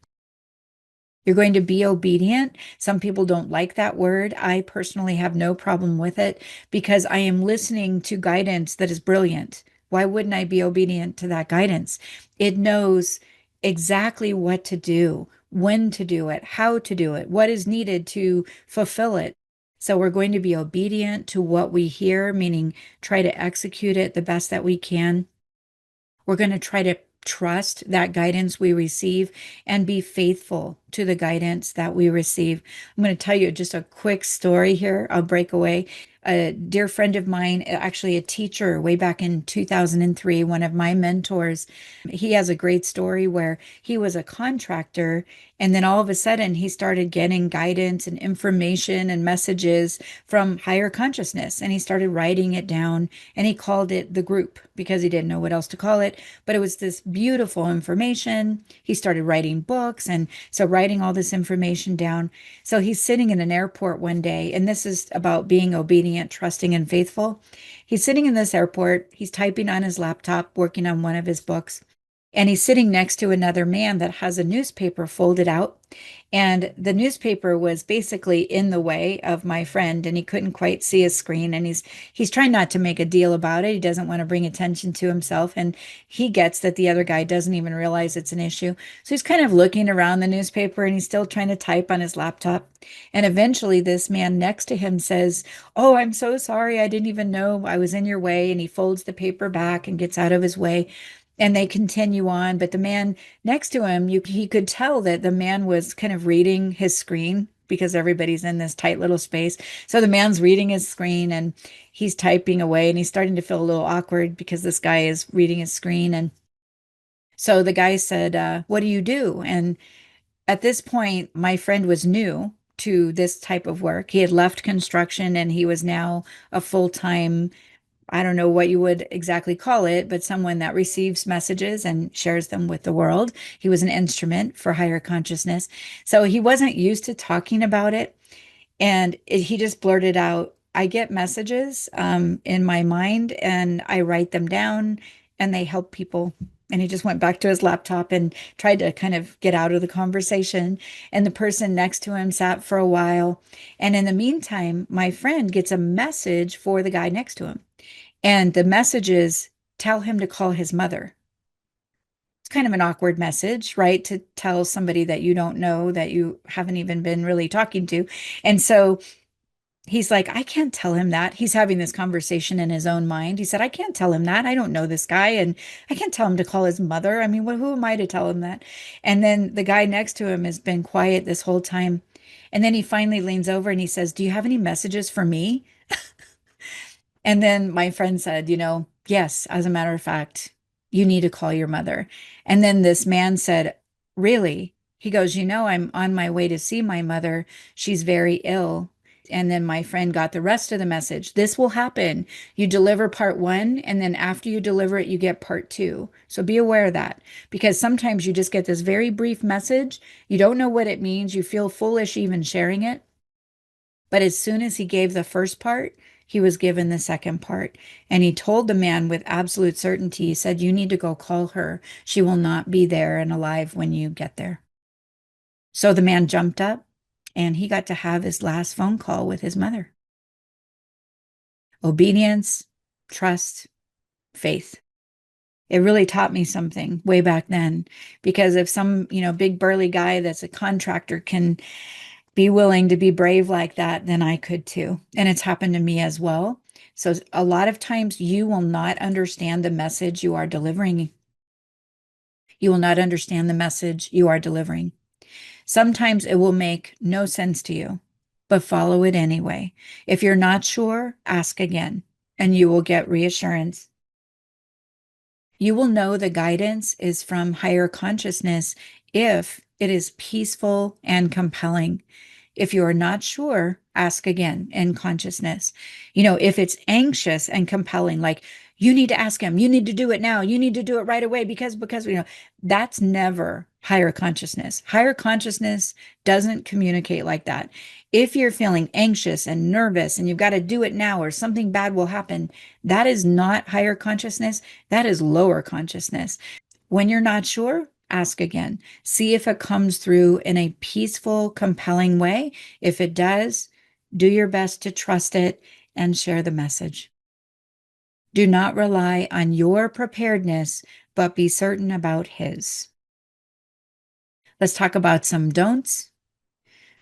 You're going to be obedient. Some people don't like that word. I personally have no problem with it because I am listening to guidance that is brilliant. Why wouldn't I be obedient to that guidance? It knows exactly what to do, when to do it, how to do it, what is needed to fulfill it. So we're going to be obedient to what we hear, meaning try to execute it the best that we can. We're going to try to trust that guidance we receive and be faithful to the guidance that we receive. I'm going to tell you just a quick story here. I'll break away. A dear friend of mine, actually a teacher way back in 2003, one of my mentors, he has a great story where he was a contractor and then all of a sudden he started getting guidance and information and messages from higher consciousness and he started writing it down and he called it the group because he didn't know what else to call it. But it was this beautiful information. He started writing books and so writing all this information down. So he's sitting in an airport one day, and this is about being obedient, trusting, and faithful. He's sitting in this airport. He's typing on his laptop, working on one of his books. And he's sitting next to another man that has a newspaper folded out. And the newspaper was basically in the way of my friend, and he couldn't quite see his screen. And he's trying not to make a deal about it. He doesn't want to bring attention to himself. And he gets that the other guy doesn't even realize it's an issue. So he's kind of looking around the newspaper and he's still trying to type on his laptop. And eventually this man next to him says, "Oh, I'm so sorry. I didn't even know I was in your way." And he folds the paper back and gets out of his way. And they continue on, but the man next to him, he could tell that the man was kind of reading his screen because everybody's in this tight little space. So the man's reading his screen and he's typing away and he's starting to feel a little awkward because this guy is reading his screen. And so the guy said, "What do you do?" And at this point, my friend was new to this type of work. He had left construction and he was now a full-time, I don't know what you would exactly call it, but someone that receives messages and shares them with the world. He was an instrument for higher consciousness. So he wasn't used to talking about it. And he just blurted out, "I get messages in my mind and I write them down and they help people." And he just went back to his laptop and tried to kind of get out of the conversation. And the person next to him sat for a while. And in the meantime, my friend gets a message for the guy next to him. And the messages tell him to call his mother. It's kind of an awkward message, right? To tell somebody that you don't know, that you haven't even been really talking to. And so he's like, "I can't tell him that." He's having this conversation in his own mind. He said, "I can't tell him that. I don't know this guy. And I can't tell him to call his mother. I mean, who am I to tell him that?" And then the guy next to him has been quiet this whole time. And then he finally leans over and he says, "Do you have any messages for me?" And then my friend said, "Yes, as a matter of fact, you need to call your mother." And then this man said, "Really?" He goes, "I'm on my way to see my mother. She's very ill." And then my friend got the rest of the message. "This will happen. You deliver part one, and then after you deliver it, you get part two. So be aware of that because sometimes you just get this very brief message. You don't know what it means. You feel foolish even sharing it. But as soon as he gave the first part, he was given the second part. And he told the man with absolute certainty, he said, "You need to go call her. She will not be there and alive when you get there." So the man jumped up and he got to have his last phone call with his mother. Obedience, trust, faith. It really taught me something way back then because if some, big burly guy that's a contractor can be willing to be brave like that, then I could too. And it's happened to me as well. So a lot of times you will not understand the message you are delivering. You will not understand the message you are delivering. Sometimes it will make no sense to you, but follow it anyway. If you're not sure, ask again, and you will get reassurance. You will know the guidance is from higher consciousness if it is peaceful and compelling. If you are not sure, ask again in consciousness. If it's anxious and compelling, like you need to ask him, you need to do it now, you need to do it right away because that's never higher consciousness. Higher consciousness doesn't communicate like that. If you're feeling anxious and nervous and you've got to do it now or something bad will happen, that is not higher consciousness. That is lower consciousness. When you're not sure, ask again. See if it comes through in a peaceful, compelling way. If it does, do your best to trust it and share the message. Do not rely on your preparedness, but be certain about his. Let's talk about some don'ts.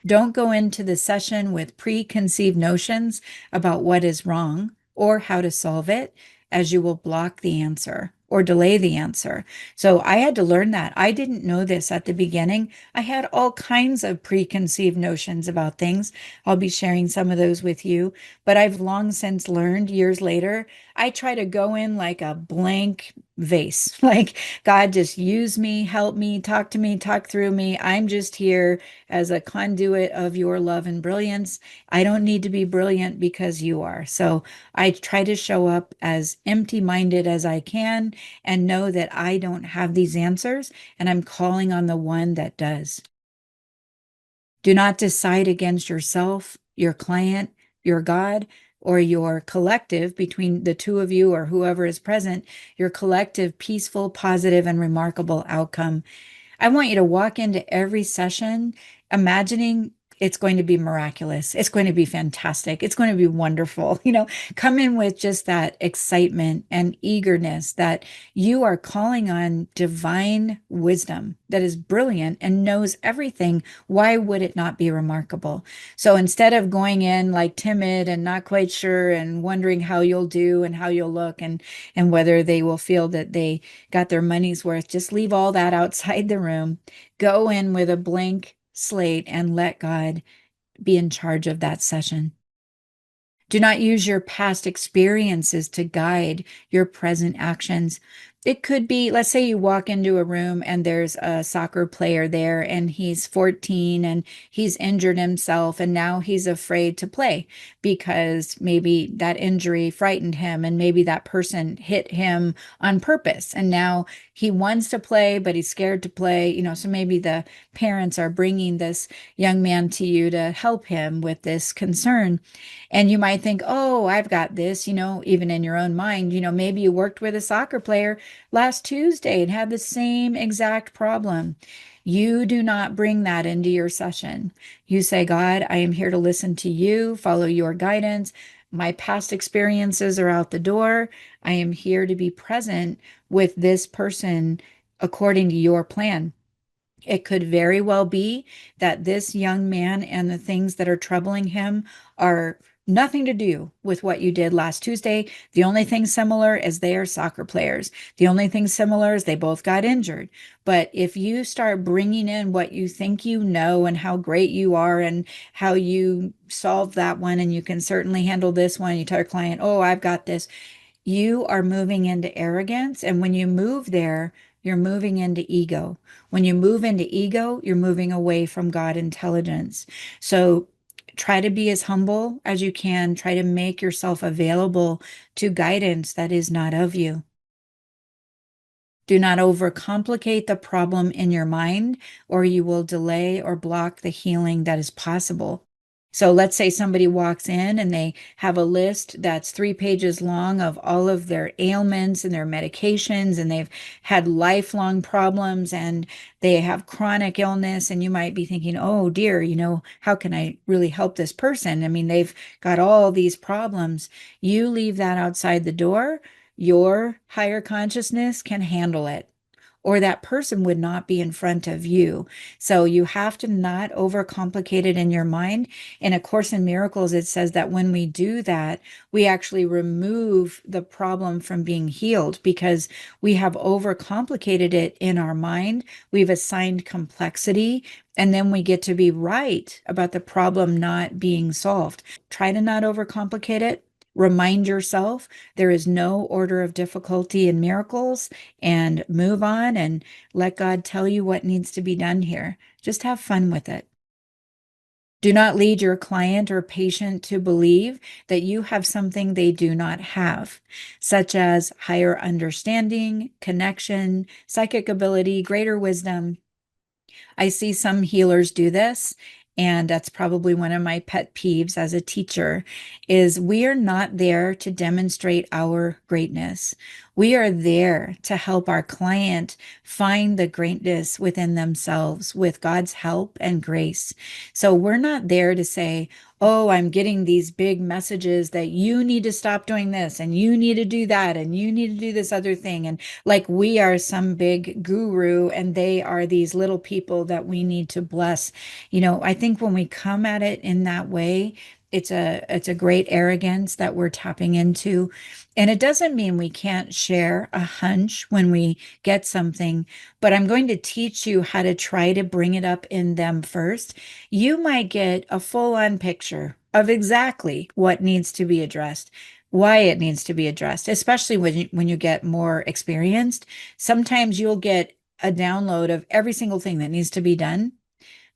Don't go into the session with preconceived notions about what is wrong or how to solve it, as you will block the answer or delay the answer. So I had to learn that. I didn't know this at the beginning. I had all kinds of preconceived notions about things. I'll be sharing some of those with you, but I've long since learned years later. I try to go in like a blank vase, like God, just use me, help me, talk through me. I'm just here as a conduit of your love and brilliance. I don't need to be brilliant because you are. So I try to show up as empty-minded as I can and know that I don't have these answers and I'm calling on the one that does. Do not decide against yourself, your client, your God. or your collective between the two of you or whoever is present, your collective, peaceful, positive, and remarkable outcome. I want you to walk into every session imagining it's going to be miraculous. It's going to be fantastic. It's going to be wonderful. Come in with just that excitement and eagerness that you are calling on divine wisdom that is brilliant and knows everything. Why would it not be remarkable? So instead of going in like timid and not quite sure and wondering how you'll do and how you'll look and whether they will feel that they got their money's worth, just leave all that outside the room. Go in with a blank slate and let God be in charge of that session. Do not use your past experiences to guide your present actions. It could be, let's say you walk into a room and there's a soccer player there and he's 14 and he's injured himself and now he's afraid to play because maybe that injury frightened him and maybe that person hit him on purpose and now he wants to play but he's scared to play, so maybe the parents are bringing this young man to you to help him with this concern. And you might think, oh, I've got this, even in your own mind, maybe you worked with a soccer player last Tuesday and had the same exact problem. You do not bring that into your session. You say, God, I am here to listen to you, follow your guidance. My past experiences are out the door. I am here to be present with this person according to your plan. It could very well be that this young man and the things that are troubling him are nothing to do with what you did last Tuesday. The only thing similar is they are soccer players. The only thing similar is they both got injured. But if you start bringing in what you think you know and how great you are and how you solved that one and you can certainly handle this one, you tell your client, oh, I've got this, you are moving into arrogance. And when you move there, you're moving into ego. When you move into ego, you're moving away from God intelligence. So try to be as humble as you can. Try to make yourself available to guidance that is not of you. Do not overcomplicate the problem in your mind, or you will delay or block the healing that is possible. So let's say somebody walks in and they have a list that's 3 pages long of all of their ailments and their medications, and they've had lifelong problems and they have chronic illness. And you might be thinking, oh dear, how can I really help this person? I mean, they've got all these problems. You leave that outside the door. Your higher consciousness can handle it, or that person would not be in front of you. So you have to not overcomplicate it in your mind. In A Course in Miracles, it says that when we do that, we actually remove the problem from being healed because we have overcomplicated it in our mind. We've assigned complexity, and then we get to be right about the problem not being solved. Try to not overcomplicate it. Remind yourself there is no order of difficulty in miracles, and move on and let God tell you what needs to be done here. Just have fun with it. Do not lead your client or patient to believe that you have something they do not have, such as higher understanding, connection, psychic ability, greater wisdom. I see some healers do this, and that's probably one of my pet peeves as a teacher, is we are not there to demonstrate our greatness. We are there to help our client find the greatness within themselves with God's help and grace. So we're not there to say, oh, I'm getting these big messages that you need to stop doing this and you need to do that and you need to do this other thing. And like we are some big guru and they are these little people that we need to bless. I think when we come at it in that way, it's a great arrogance that we're tapping into. And it doesn't mean we can't share a hunch when we get something, but I'm going to teach you how to try to bring it up in them first. You might get a full-on picture of exactly what needs to be addressed, why it needs to be addressed, especially when you get more experienced. Sometimes you'll get a download of every single thing that needs to be done.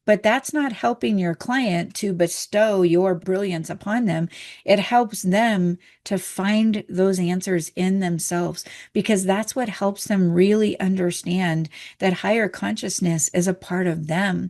But that's not helping your client to bestow your brilliance upon them. It helps them to find those answers in themselves because that's what helps them really understand that higher consciousness is a part of them.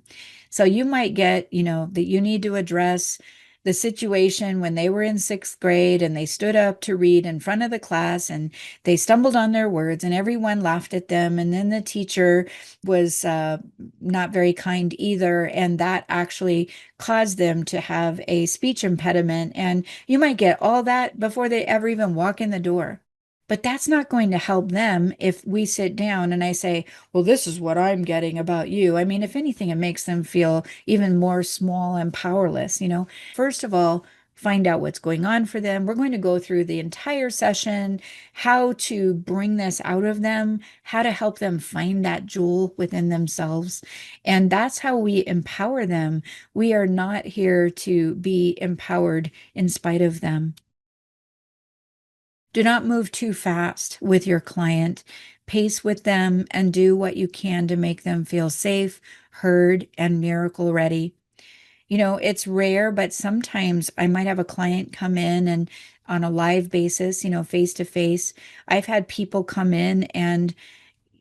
So you might get, that you need to address the situation when they were in sixth grade and they stood up to read in front of the class and they stumbled on their words and everyone laughed at them. And then the teacher was not very kind either. And that actually caused them to have a speech impediment. And you might get all that before they ever even walk in the door. But that's not going to help them if we sit down and I say, well, this is what I'm getting about you. I mean, if anything, it makes them feel even more small and powerless, you know. First of all, find out what's going on for them. We're going to go through the entire session, how to bring this out of them, how to help them find that jewel within themselves. And that's how we empower them. We are not here to be empowered in spite of them. Do not move too fast with your client. Pace with them and do what you can to make them feel safe, heard, and miracle ready. You know, it's rare, but sometimes I might have a client come in and on a live basis, you know, face to face. I've had people come in and,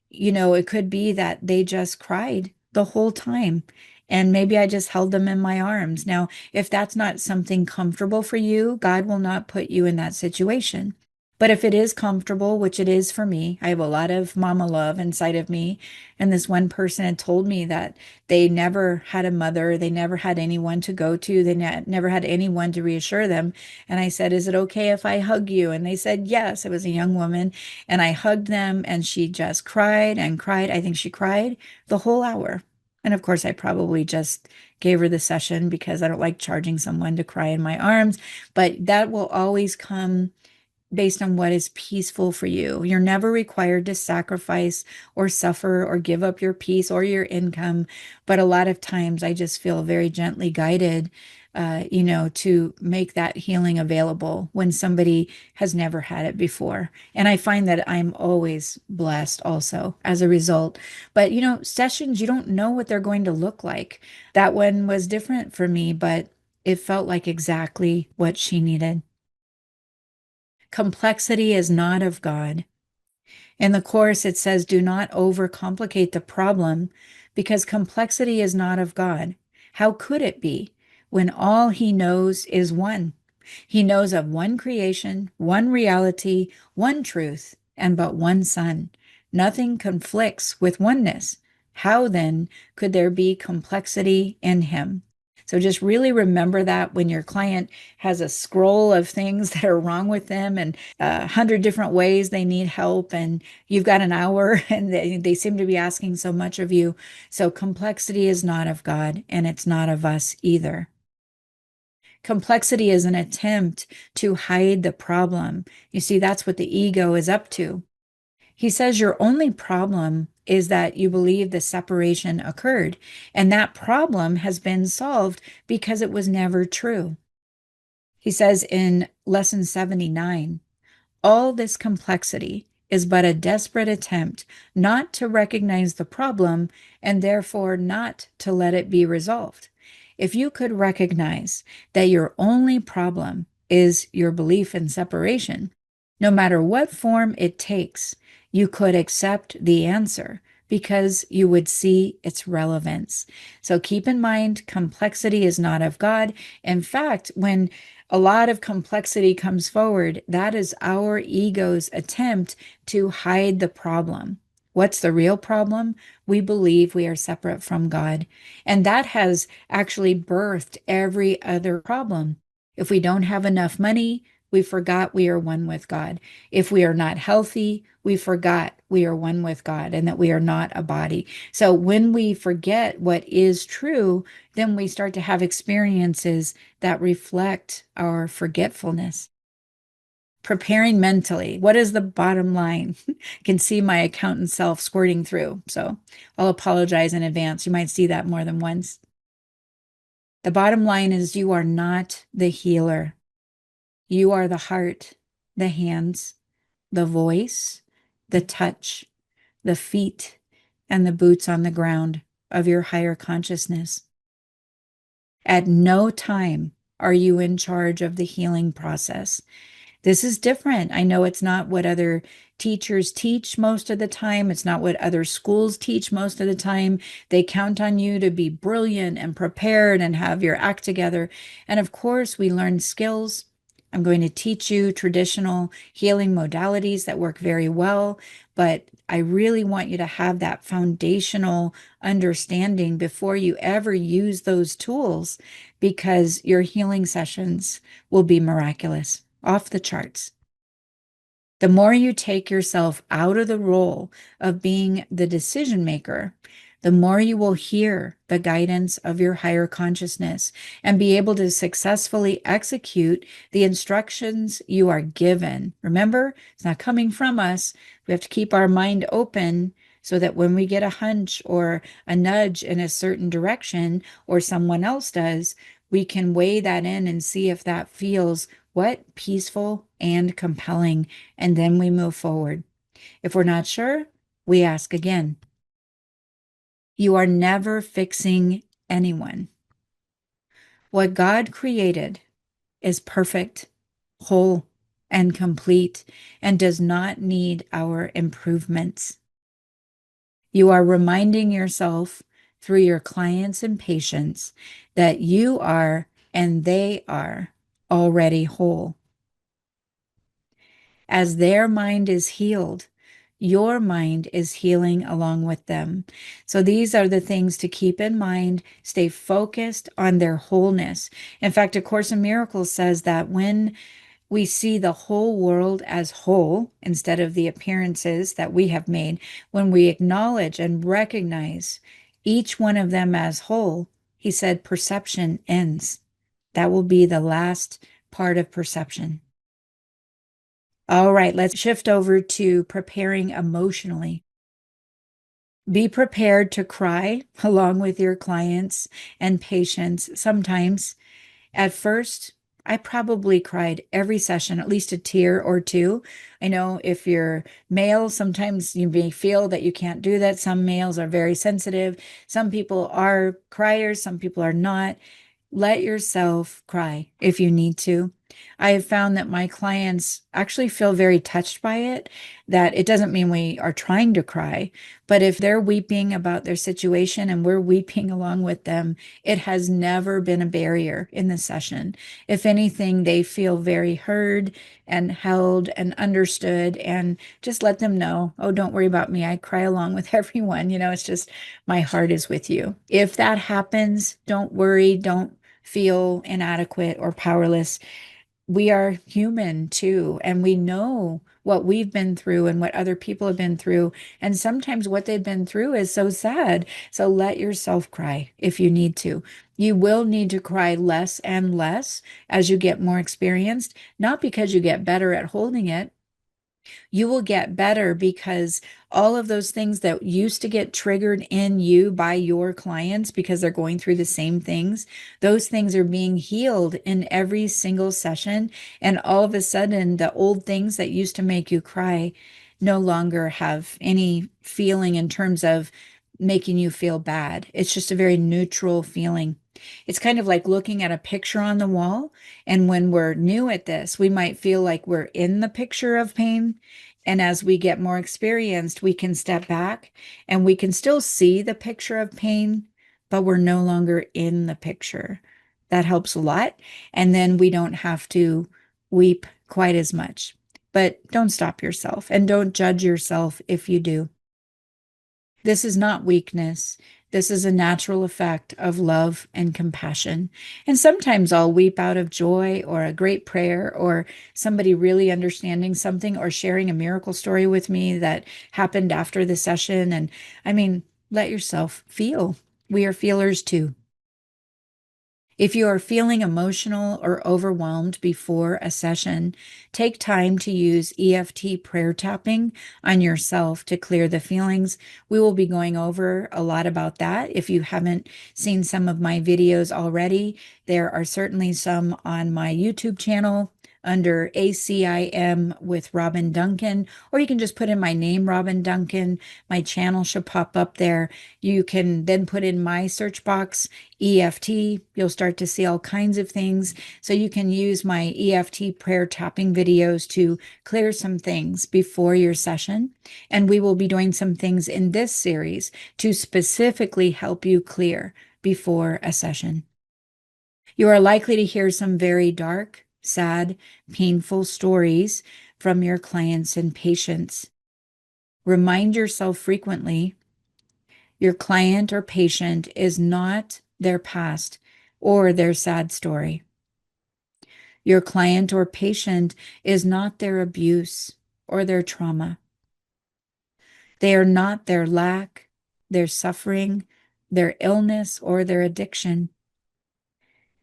you know, it could be that they just cried the whole time. And maybe I just held them in my arms. Now, if that's not something comfortable for you, God will not put you in that situation. But if it is comfortable, which it is for me, I have a lot of mama love inside of me. And this one person had told me that they never had a mother, they never had anyone to go to, they never had anyone to reassure them. And I said, is it okay if I hug you? And they said, yes. It was a young woman. And I hugged them and she just cried and cried. I think she cried the whole hour. And of course, I probably just gave her the session because I don't like charging someone to cry in my arms. But that will always come based on what is peaceful for you. You're never required to sacrifice or suffer or give up your peace or your income. But a lot of times I just feel very gently guided, you know, to make that healing available when somebody has never had it before. And I find that I'm always blessed also as a result. But, you know, sessions, you don't know what they're going to look like. That one was different for me, but it felt like exactly what she needed. Complexity is not of God. In the Course, it says, do not overcomplicate the problem because complexity is not of God. How could it be when all he knows is one? He knows of one creation, one reality, one truth, and but one Son. Nothing conflicts with oneness. How then could there be complexity in him? So just really remember that when your client has a scroll of things that are wrong with them and 100 different ways they need help, and you've got an hour and they seem to be asking so much of you. So complexity is not of God and it's not of us either. Complexity is an attempt to hide the problem. You see, that's what the ego is up to. He says your only problem is that you believe the separation occurred, and that problem has been solved because it was never true. He says in lesson 79, all this complexity is but a desperate attempt not to recognize the problem and therefore not to let it be resolved. If you could recognize that your only problem is your belief in separation, no matter what form it takes, you could accept the answer because you would see its relevance. So keep in mind, complexity is not of God. In fact, when a lot of complexity comes forward, that is our ego's attempt to hide the problem. What's the real problem? We believe we are separate from God. And that has actually birthed every other problem. If we don't have enough money, we forgot we are one with God. If we are not healthy, we forgot we are one with God and that we are not a body. So when we forget what is true, then we start to have experiences that reflect our forgetfulness. Preparing mentally. What is the bottom line? I can see my accountant self squirting through. So I'll apologize in advance. You might see that more than once. The bottom line is you are not the healer. You are the heart, the hands, the voice, the touch, the feet, and the boots on the ground of your higher consciousness. At no time are you in charge of the healing process. This is different. I know it's not what other teachers teach most of the time. It's not what other schools teach most of the time. They count on you to be brilliant and prepared and have your act together. And of course, we learn skills. I'm going to teach you traditional healing modalities that work very well, but I really want you to have that foundational understanding before you ever use those tools, because your healing sessions will be miraculous, off the charts. The more you take yourself out of the role of being the decision maker, the more you will hear the guidance of your higher consciousness and be able to successfully execute the instructions you are given. Remember, it's not coming from us. We have to keep our mind open so that when we get a hunch or a nudge in a certain direction, or someone else does, we can weigh that in and see if that feels what peaceful and compelling, and then we move forward. If we're not sure, we ask again. You are never fixing anyone. What God created is perfect, whole, and complete, and does not need our improvements. You are reminding yourself through your clients and patients that you are and they are already whole. As their mind is healed, your mind is healing along with them. So these are the things to keep in mind. Stay focused on their wholeness. In fact, A Course in Miracles says that when we see the whole world as whole instead of the appearances that we have made, when we acknowledge and recognize each one of them as whole, he said, perception ends. That will be the last part of perception. All right, let's shift over to preparing emotionally. Be prepared to cry along with your clients and patients. Sometimes, at first, I probably cried every session, at least a tear or two. I know if you're male, sometimes you may feel that you can't do that. Some males are very sensitive. Some people are criers, some people are not. Let yourself cry if you need to. I have found that my clients actually feel very touched by it, that it doesn't mean we are trying to cry, but if they're weeping about their situation and we're weeping along with them, it has never been a barrier in the session. If anything, they feel very heard and held and understood, and just let them know, oh, don't worry about me. I cry along with everyone. It's just my heart is with you. If that happens, don't worry. Don't feel inadequate or powerless. We are human too, and we know what we've been through and what other people have been through. And sometimes what they've been through is so sad. So let yourself cry if you need to. You will need to cry less and less as you get more experienced, not because you get better at holding it. You will get better because all of those things that used to get triggered in you by your clients because they're going through the same things, those things are being healed in every single session. And all of a sudden, the old things that used to make you cry no longer have any feeling in terms of making you feel bad. It's just a very neutral feeling. It's kind of like looking at a picture on the wall. And when we're new at this, we might feel like we're in the picture of pain. And as we get more experienced, we can step back and we can still see the picture of pain, but we're no longer in the picture. That helps a lot. And then we don't have to weep quite as much. But don't stop yourself and don't judge yourself if you do. This is not weakness. This is a natural effect of love and compassion. And sometimes I'll weep out of joy or a great prayer or somebody really understanding something or sharing a miracle story with me that happened after the session. And I mean, let yourself feel. We are feelers too. If you are feeling emotional or overwhelmed before a session, take time to use EFT prayer tapping on yourself to clear the feelings. We will be going over a lot about that. If you haven't seen some of my videos already, there are certainly some on my YouTube channel. under ACIM with Robin Duncan, or you can just put in my name, Robin Duncan. My channel should pop up there. You can then put in my search box, EFT. You'll start to see all kinds of things. So you can use my EFT prayer tapping videos to clear some things before your session. And we will be doing some things in this series to specifically help you clear before a session. You are likely to hear some very dark, sad, painful stories from your clients and patients. Remind yourself frequently your client or patient is not their past or their sad story. Your client or patient is not their abuse or their trauma. They are not their lack, their suffering, their illness, or their addiction.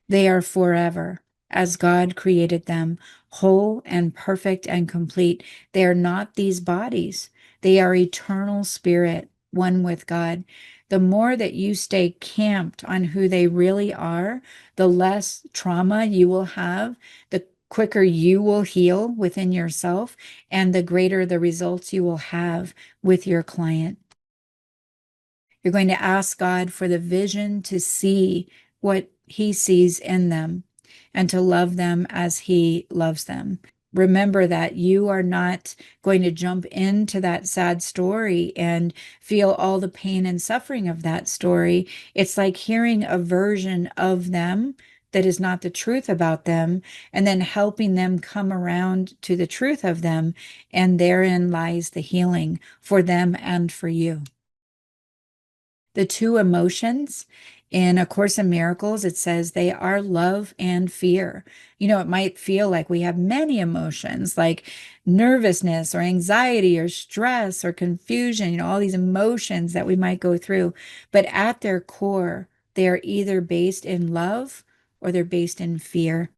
They are forever, as God created them, whole and perfect and complete. They are not these bodies. They are eternal spirit, one with God. The more that you stay camped on who they really are, the less trauma you will have, the quicker you will heal within yourself, and the greater the results you will have with your client. You're going to ask God for the vision to see what He sees in them and to love them as He loves them. Remember that you are not going to jump into that sad story and feel all the pain and suffering of that story. It's like hearing a version of them that is not the truth about them, and then helping them come around to the truth of them. And therein lies the healing for them and for you. The two emotions in A Course in Miracles, it says they are love and fear. You know, it might feel like we have many emotions like nervousness or anxiety or stress or confusion, you know, all these emotions that we might go through. But at their core, they are either based in love or they're based in fear.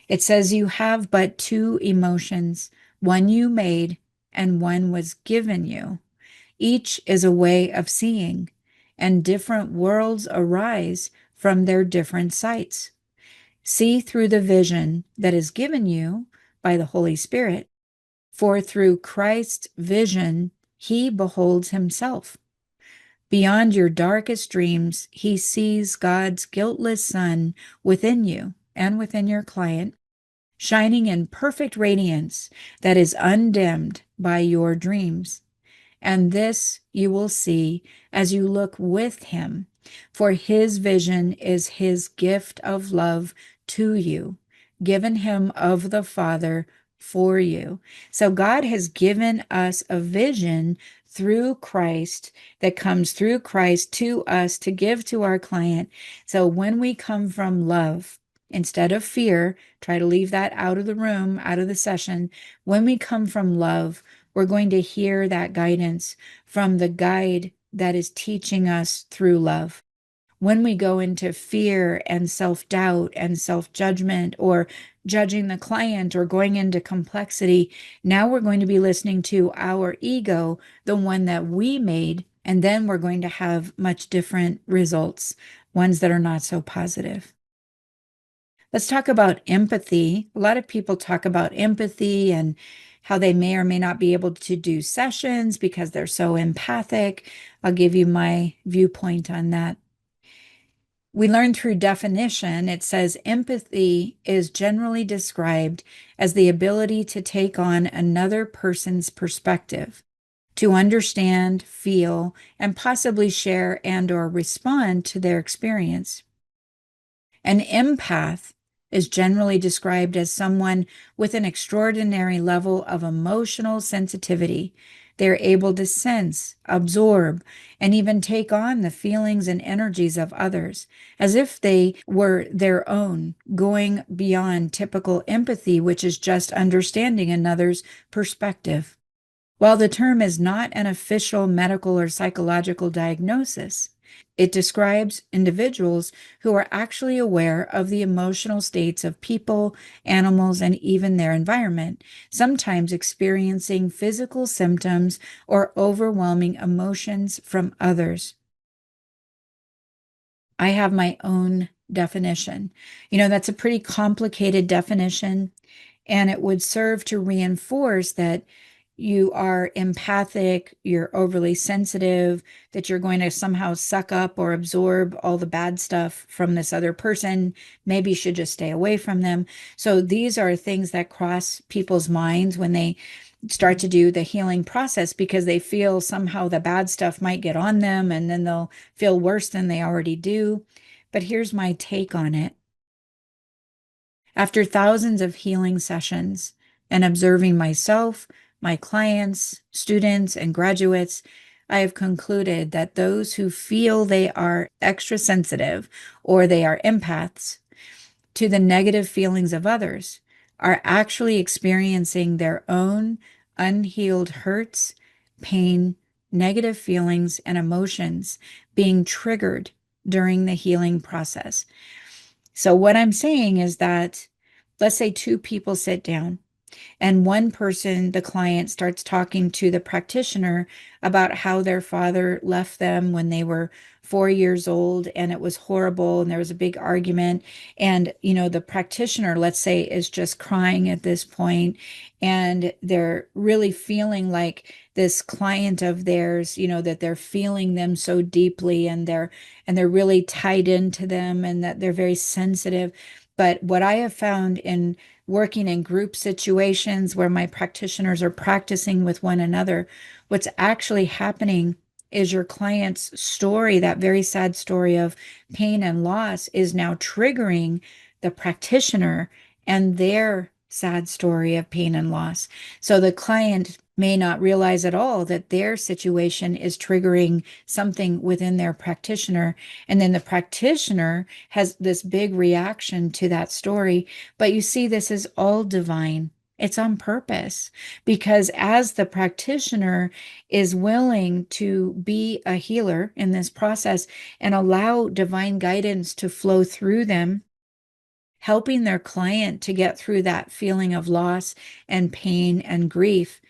It says you have but two emotions, one you made and one was given you. Each is a way of seeing, and different worlds arise from their different sights. See through the vision that is given you by the Holy Spirit, for through Christ's vision, He beholds Himself. Beyond your darkest dreams, He sees God's guiltless Son within you and within your client, shining in perfect radiance that is undimmed by your dreams. And this you will see as you look with Him, for His vision is His gift of love to you, given Him of the Father for you. So God has given us a vision through Christ that comes through Christ to us to give to our client. So when we come from love, instead of fear, try to leave that out of the room, out of the session. When we come from love, we're going to hear that guidance from the guide that is teaching us through love. When we go into fear and self-doubt and self-judgment or judging the client or going into complexity, now we're going to be listening to our ego, the one that we made, and then we're going to have much different results, ones that are not so positive. Let's talk about empathy. A lot of people talk about empathy and how they may or may not be able to do sessions because they're so empathic. I'll give you my viewpoint on that. We learn through definition, it says empathy is generally described as the ability to take on another person's perspective, to understand, feel, and possibly share and or respond to their experience. An empath is generally described as someone with an extraordinary level of emotional sensitivity. They're able to sense, absorb, and even take on the feelings and energies of others as if they were their own, going beyond typical empathy, which is just understanding another's perspective. While the term is not an official medical or psychological diagnosis, it describes individuals who are actually aware of the emotional states of people, animals, and even their environment, sometimes experiencing physical symptoms or overwhelming emotions from others. I have my own definition. You know, that's a pretty complicated definition. And it would serve to reinforce that you are empathic, you're overly sensitive, that you're going to somehow suck up or absorb all the bad stuff from this other person. Maybe you should just stay away from them. So these are things that cross people's minds when they start to do the healing process because they feel somehow the bad stuff might get on them and then they'll feel worse than they already do. But here's my take on it. After thousands of healing sessions and observing myself, my clients, students, and graduates, I have concluded that those who feel they are extra sensitive or they are empaths to the negative feelings of others are actually experiencing their own unhealed hurts, pain, negative feelings, and emotions being triggered during the healing process. So, what I'm saying is that let's say two people sit down and one person, the client, starts talking to the practitioner about how their father left them when they were 4 years old and it was horrible and there was a big argument. And, the practitioner, let's say, is just crying at this point and they're really feeling like this client of theirs, that they're feeling them so deeply and they're really tied into them and that they're very sensitive. But what I have found in working in group situations where my practitioners are practicing with one another, what's actually happening is your client's story, that very sad story of pain and loss, is now triggering the practitioner and their sad story of pain and loss. So the client may not realize at all that their situation is triggering something within their practitioner. And then the practitioner has this big reaction to that story. But you see, this is all divine. It's on purpose because as the practitioner is willing to be a healer in this process and allow divine guidance to flow through them, helping their client to get through that feeling of loss and pain and grief,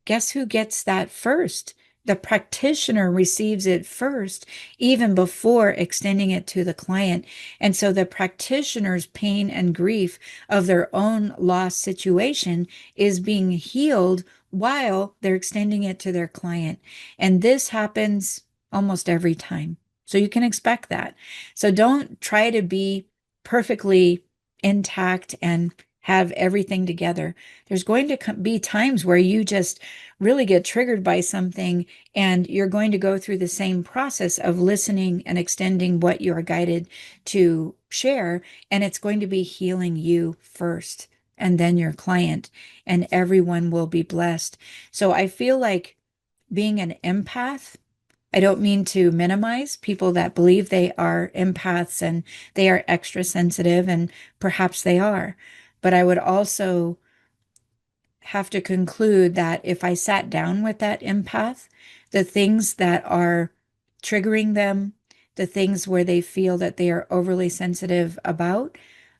guess who gets that first? The practitioner receives it first, even before extending it to the client. And so the practitioner's pain and grief of their own lost situation is being healed while they're extending it to their client. And this happens almost every time. So you can expect that. So don't try to be perfectly intact and have everything together. There's going to be times where you just really get triggered by something, and you're going to go through the same process of listening and extending what you are guided to share. And it's going to be healing you first, and then your client, and everyone will be blessed. So I feel like being an empath, I don't mean to minimize people that believe they are empaths and they are extra sensitive, and perhaps they are. But I would also have to conclude that if I sat down with that empath, the things that are triggering them, the things where they feel that they are overly sensitive about,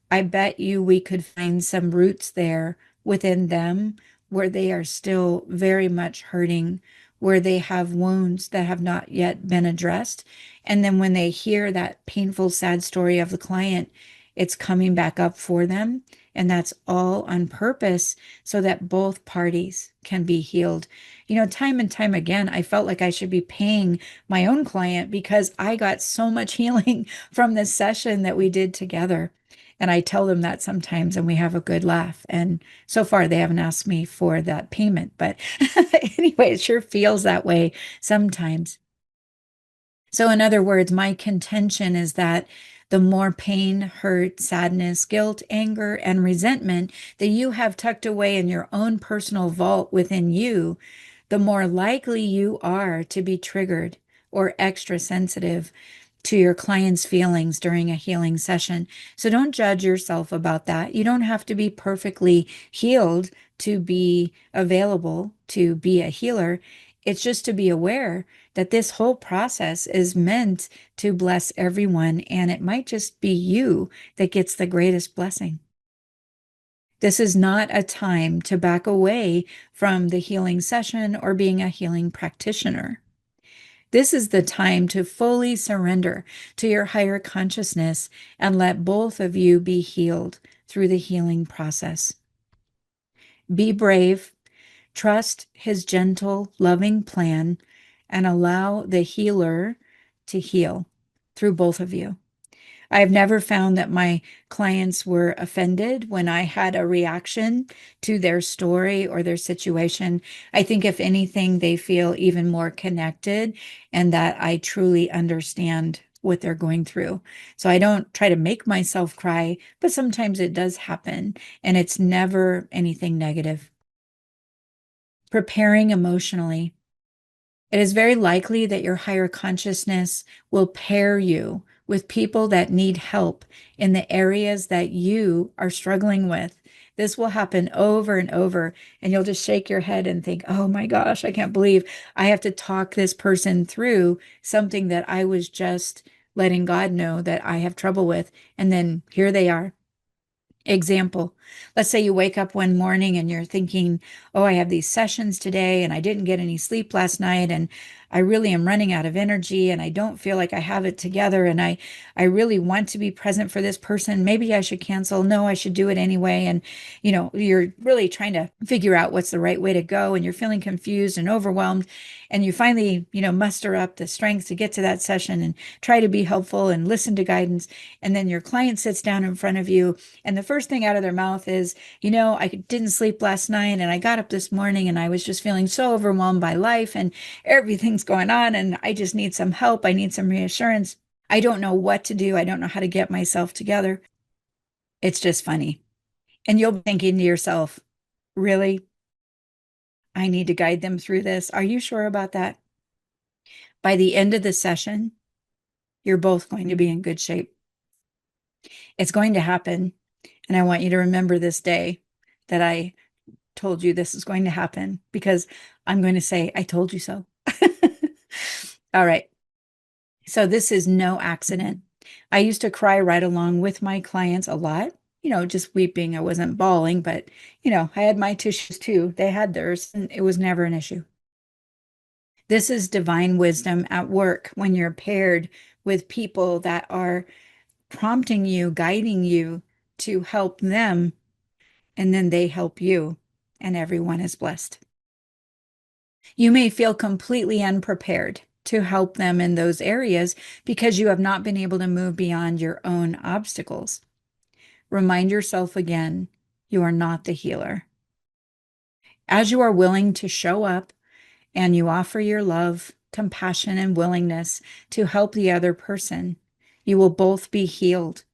I bet you we could find some roots there within them where they are still very much hurting, where they have wounds that have not yet been addressed. And then when they hear that painful, sad story of the client, it's coming back up for them. And that's all on purpose so that both parties can be healed. Time and time again, I felt like I should be paying my own client because I got so much healing from this session that we did together. And I tell them that sometimes, and we have a good laugh. And so far, they haven't asked me for that payment. But anyway, it sure feels that way sometimes. So, in other words, my contention is that the more pain, hurt, sadness, guilt, anger, and resentment that you have tucked away in your own personal vault within you, the more likely you are to be triggered or extra sensitive to your client's feelings during a healing session. So don't judge yourself about that. You don't have to be perfectly healed to be available to be a healer. It's just to be aware that this whole process is meant to bless everyone, and it might just be you that gets the greatest blessing. This is not a time to back away from the healing session or being a healing practitioner. This is the time to fully surrender to your higher consciousness and let both of you be healed through the healing process. Be brave, trust his gentle, loving plan, and allow the healer to heal through both of you. I've never found that my clients were offended when I had a reaction to their story or their situation. I think, if anything, they feel even more connected and that I truly understand what they're going through. So I don't try to make myself cry, but sometimes it does happen, and it's never anything negative. Preparing emotionally. It is very likely that your higher consciousness will pair you with people that need help in the areas that you are struggling with. This will happen over and over, and you'll just shake your head and think, oh my gosh, I can't believe I have to talk this person through something that I was just letting God know that I have trouble with. And then here they are. Example, let's say you wake up one morning and you're thinking, oh, I have these sessions today and I didn't get any sleep last night and I really am running out of energy and I don't feel like I have it together and I really want to be present for this person. Maybe I should cancel. No, I should do it anyway. And you're really trying to figure out what's the right way to go and you're feeling confused and overwhelmed and you finally, muster up the strength to get to that session and try to be helpful and listen to guidance. And then your client sits down in front of you and the first thing out of their mouth is, I didn't sleep last night and I got up this morning and I was just feeling so overwhelmed by life and everything's going on and I just need some help. I need some reassurance. I don't know what to do. I don't know how to get myself together. It's just funny. And you'll be thinking to yourself, really? I need to guide them through this. Are you sure about that? By the end of the session, you're both going to be in good shape. It's going to happen. And I want you to remember this day that I told you this is going to happen because I'm going to say, I told you so. All right. So this is no accident. I used to cry right along with my clients a lot, just weeping. I wasn't bawling, but, I had my tissues too. They had theirs, and it was never an issue. This is divine wisdom at work when you're paired with people that are prompting you, guiding you to help them, and then they help you, and everyone is blessed. You may feel completely unprepared to help them in those areas because you have not been able to move beyond your own obstacles. Remind yourself again, you are not the healer. As you are willing to show up and you offer your love, compassion, and willingness to help the other person, you will both be healed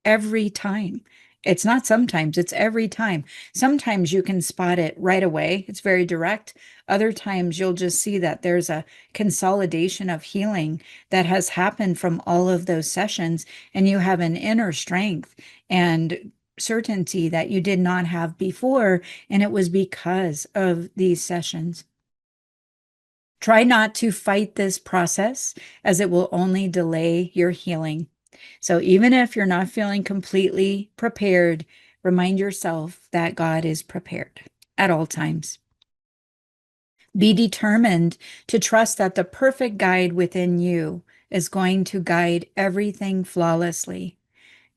every time. It's not sometimes, it's every time. Sometimes you can spot it right away. It's very direct. Other times you'll just see that there's a consolidation of healing that has happened from all of those sessions, and you have an inner strength and certainty that you did not have before, and it was because of these sessions. Try not to fight this process as it will only delay your healing. So even if you're not feeling completely prepared, remind yourself that God is prepared at all times. Be determined to trust that the perfect guide within you is going to guide everything flawlessly.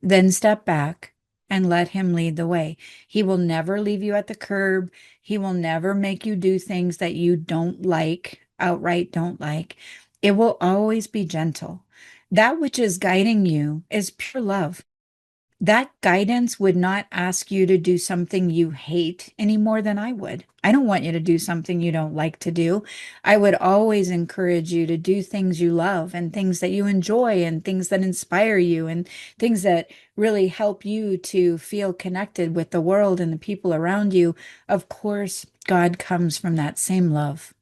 Then step back and let him lead the way. He will never leave you at the curb. He will never make you do things that you don't like, outright don't like. It will always be gentle. That which is guiding you is pure love. That guidance would not ask you to do something you hate any more than I would. I don't want you to do something you don't like to do. I would always encourage you to do things you love and things that you enjoy and things that inspire you and things that really help you to feel connected with the world and the people around you. Of course, God comes from that same love.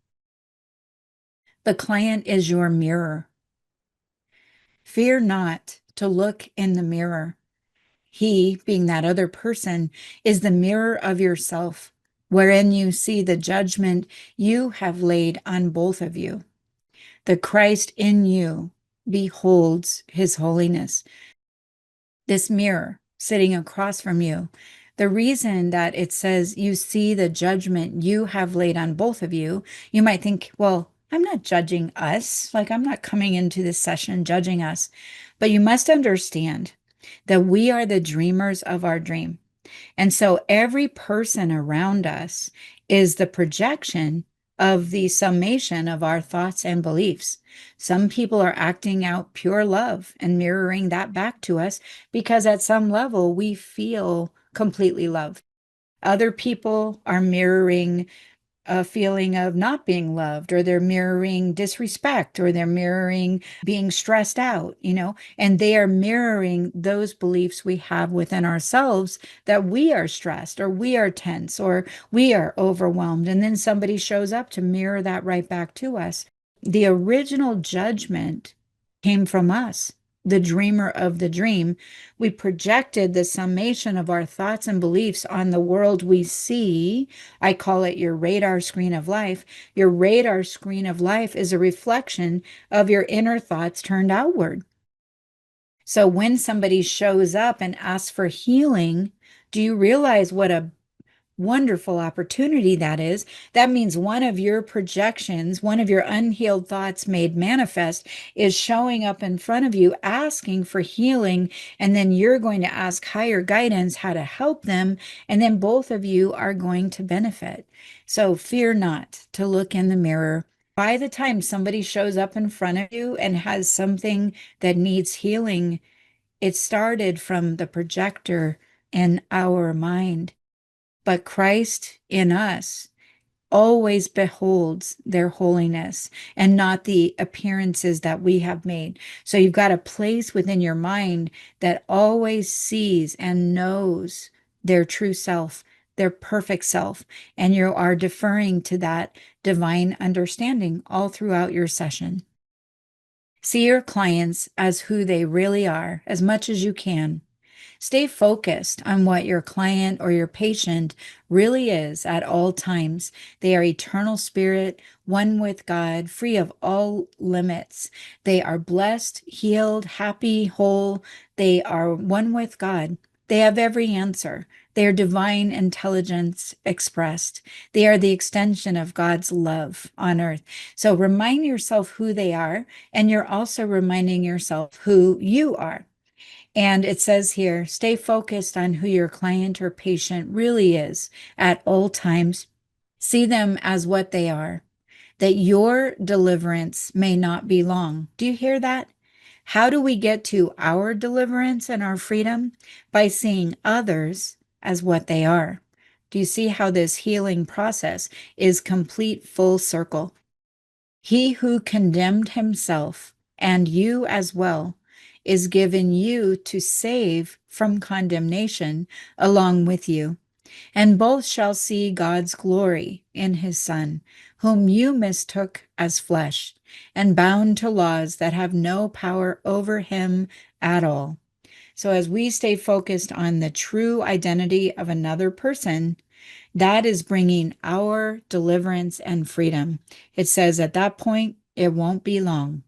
The client is your mirror. Fear not to look in the mirror. He, being that other person, is the mirror of yourself, wherein you see the judgment you have laid on both of you. The Christ in you beholds his holiness. This mirror sitting across from you, the reason that it says you see the judgment you have laid on both of you, you might think, well, I'm not judging us. Like, I'm not coming into this session judging us. But you must understand that we are the dreamers of our dream. And so every person around us is the projection of the summation of our thoughts and beliefs. Some people are acting out pure love and mirroring that back to us because at some level we feel completely loved. Other people are mirroring a feeling of not being loved, or they're mirroring disrespect, or they're mirroring being stressed out, and they are mirroring those beliefs we have within ourselves that we are stressed, or we are tense, or we are overwhelmed. And then somebody shows up to mirror that right back to us. The original judgment came from us, the dreamer of the dream. We projected the summation of our thoughts and beliefs on the world we see. I call it your radar screen of life. Your radar screen of life is a reflection of your inner thoughts turned outward. So when somebody shows up and asks for healing, do you realize what a wonderful opportunity that is? That means one of your projections, one of your unhealed thoughts made manifest, is showing up in front of you asking for healing. And then you're going to ask higher guidance how to help them. And then both of you are going to benefit. So fear not to look in the mirror. By the time somebody shows up in front of you and has something that needs healing, it started from the projector in our mind. But Christ in us always beholds their holiness and not the appearances that we have made. So you've got a place within your mind that always sees and knows their true self, their perfect self, and you are deferring to that divine understanding all throughout your session. See your clients as who they really are as much as you can. Stay focused on what your client or your patient really is at all times. They are eternal spirit, one with God, free of all limits. They are blessed, healed, happy, whole. They are one with God. They have every answer. They are divine intelligence expressed. They are the extension of God's love on earth. So remind yourself who they are, and you're also reminding yourself who you are. And it says here, stay focused on who your client or patient really is at all times. See them as what they are, that your deliverance may not be long. Do you hear that? How do we get to our deliverance and our freedom? By seeing others as what they are. Do you see how this healing process is complete full circle? He who condemned himself, and you as well, is given you to save from condemnation along with you. And both shall see God's glory in his Son, whom you mistook as flesh, and bound to laws that have no power over him at all. So as we stay focused on the true identity of another person, that is bringing our deliverance and freedom. It says at that point, it won't be long.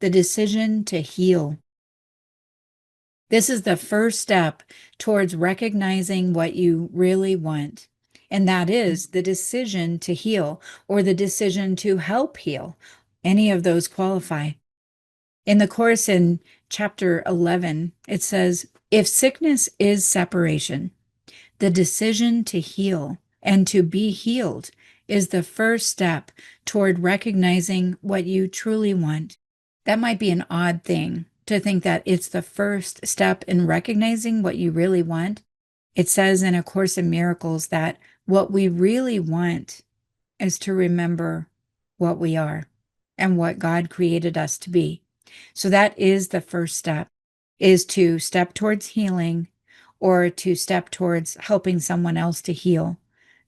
The decision to heal. This is the first step towards recognizing what you really want. And that is the decision to heal, or the decision to help heal. Any of those qualify. In the course in chapter 11, it says, if sickness is separation, the decision to heal and to be healed is the first step toward recognizing what you truly want. That might be an odd thing to think that it's the first step in recognizing what you really want. It says in A Course in Miracles that what we really want is to remember what we are and what God created us to be. So that is the first step, is to step towards healing or to step towards helping someone else to heal.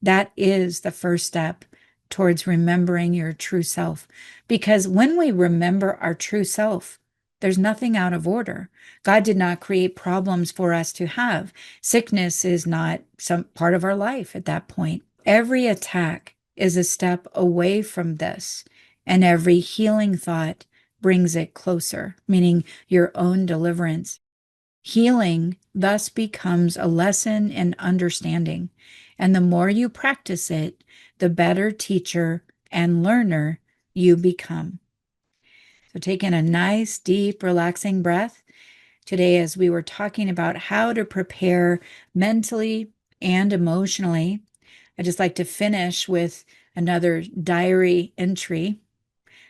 That is the first step towards remembering your true self. Because when we remember our true self, there's nothing out of order. God did not create problems for us to have. Sickness is not some part of our life at that point. Every attack is a step away from this, and every healing thought brings it closer, meaning your own deliverance. Healing thus becomes a lesson in understanding, and the more you practice it, the better teacher and learner you become. So take in a nice, deep, relaxing breath. today as we were talking about how to prepare mentally and emotionally. I just like to finish with another diary entry,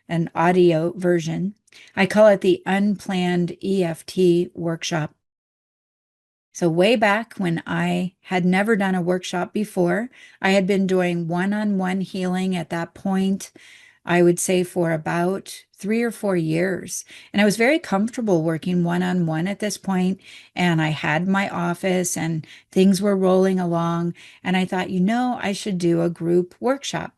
an audio version. I call it the Unplanned EFT Workshop. So, way back when I had never done a workshop before, I had been doing one-on-one healing at that point, I would say for about 3 or 4 years. And I was very comfortable working one-on-one at this point, and I had my office and things were rolling along. And I thought, I should do a group workshop.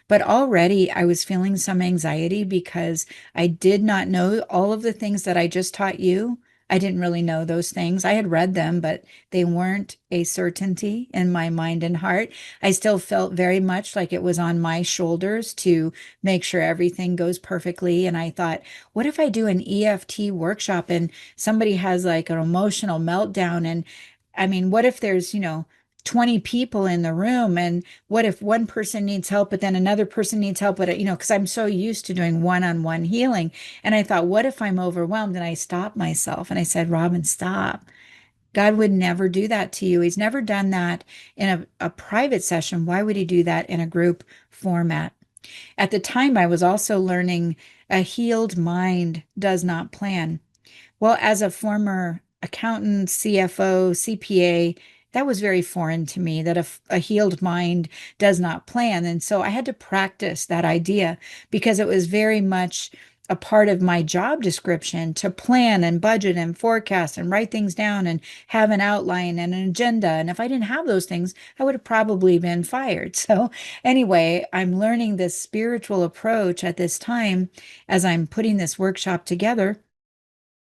But already I was feeling some anxiety because I did not know all of the things that I just taught you. I didn't really know those things. I had read them, but they weren't a certainty in my mind and heart. I still felt very much like it was on my shoulders to make sure everything goes perfectly. And I thought, what if I do an EFT workshop and somebody has like an emotional meltdown? And I mean, what if there's, 20 people in the room, and what if one person needs help but then another person needs help, but because I'm so used to doing one-on-one healing. And I thought, what if I'm overwhelmed? And I stopped myself and I said, Robin, stop. God would never do that to you. He's never done that in a private session. Why would he do that in a group format? At the time, I was also learning a healed mind does not plan. Well, as a former accountant, CFO, CPA, that was very foreign to me that a healed mind does not plan. And so I had to practice that idea because it was very much a part of my job description to plan and budget and forecast and write things down and have an outline and an agenda. And if I didn't have those things, I would have probably been fired. So, anyway, I'm learning this spiritual approach at this time as I'm putting this workshop together.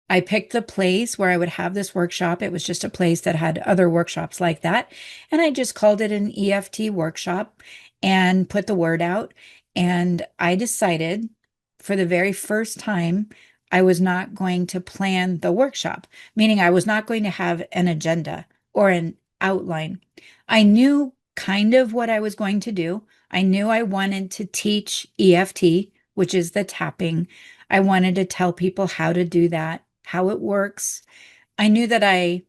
I picked the place where I would have this workshop. It was just a place that had other workshops like that. And I just called it an EFT workshop and put the word out. And I decided for the very first time, I was not going to plan the workshop, meaning I was not going to have an agenda or an outline. I knew kind of what I was going to do. I knew I wanted to teach EFT, which is the tapping. I wanted to tell people how to do that, how it works. I knew that I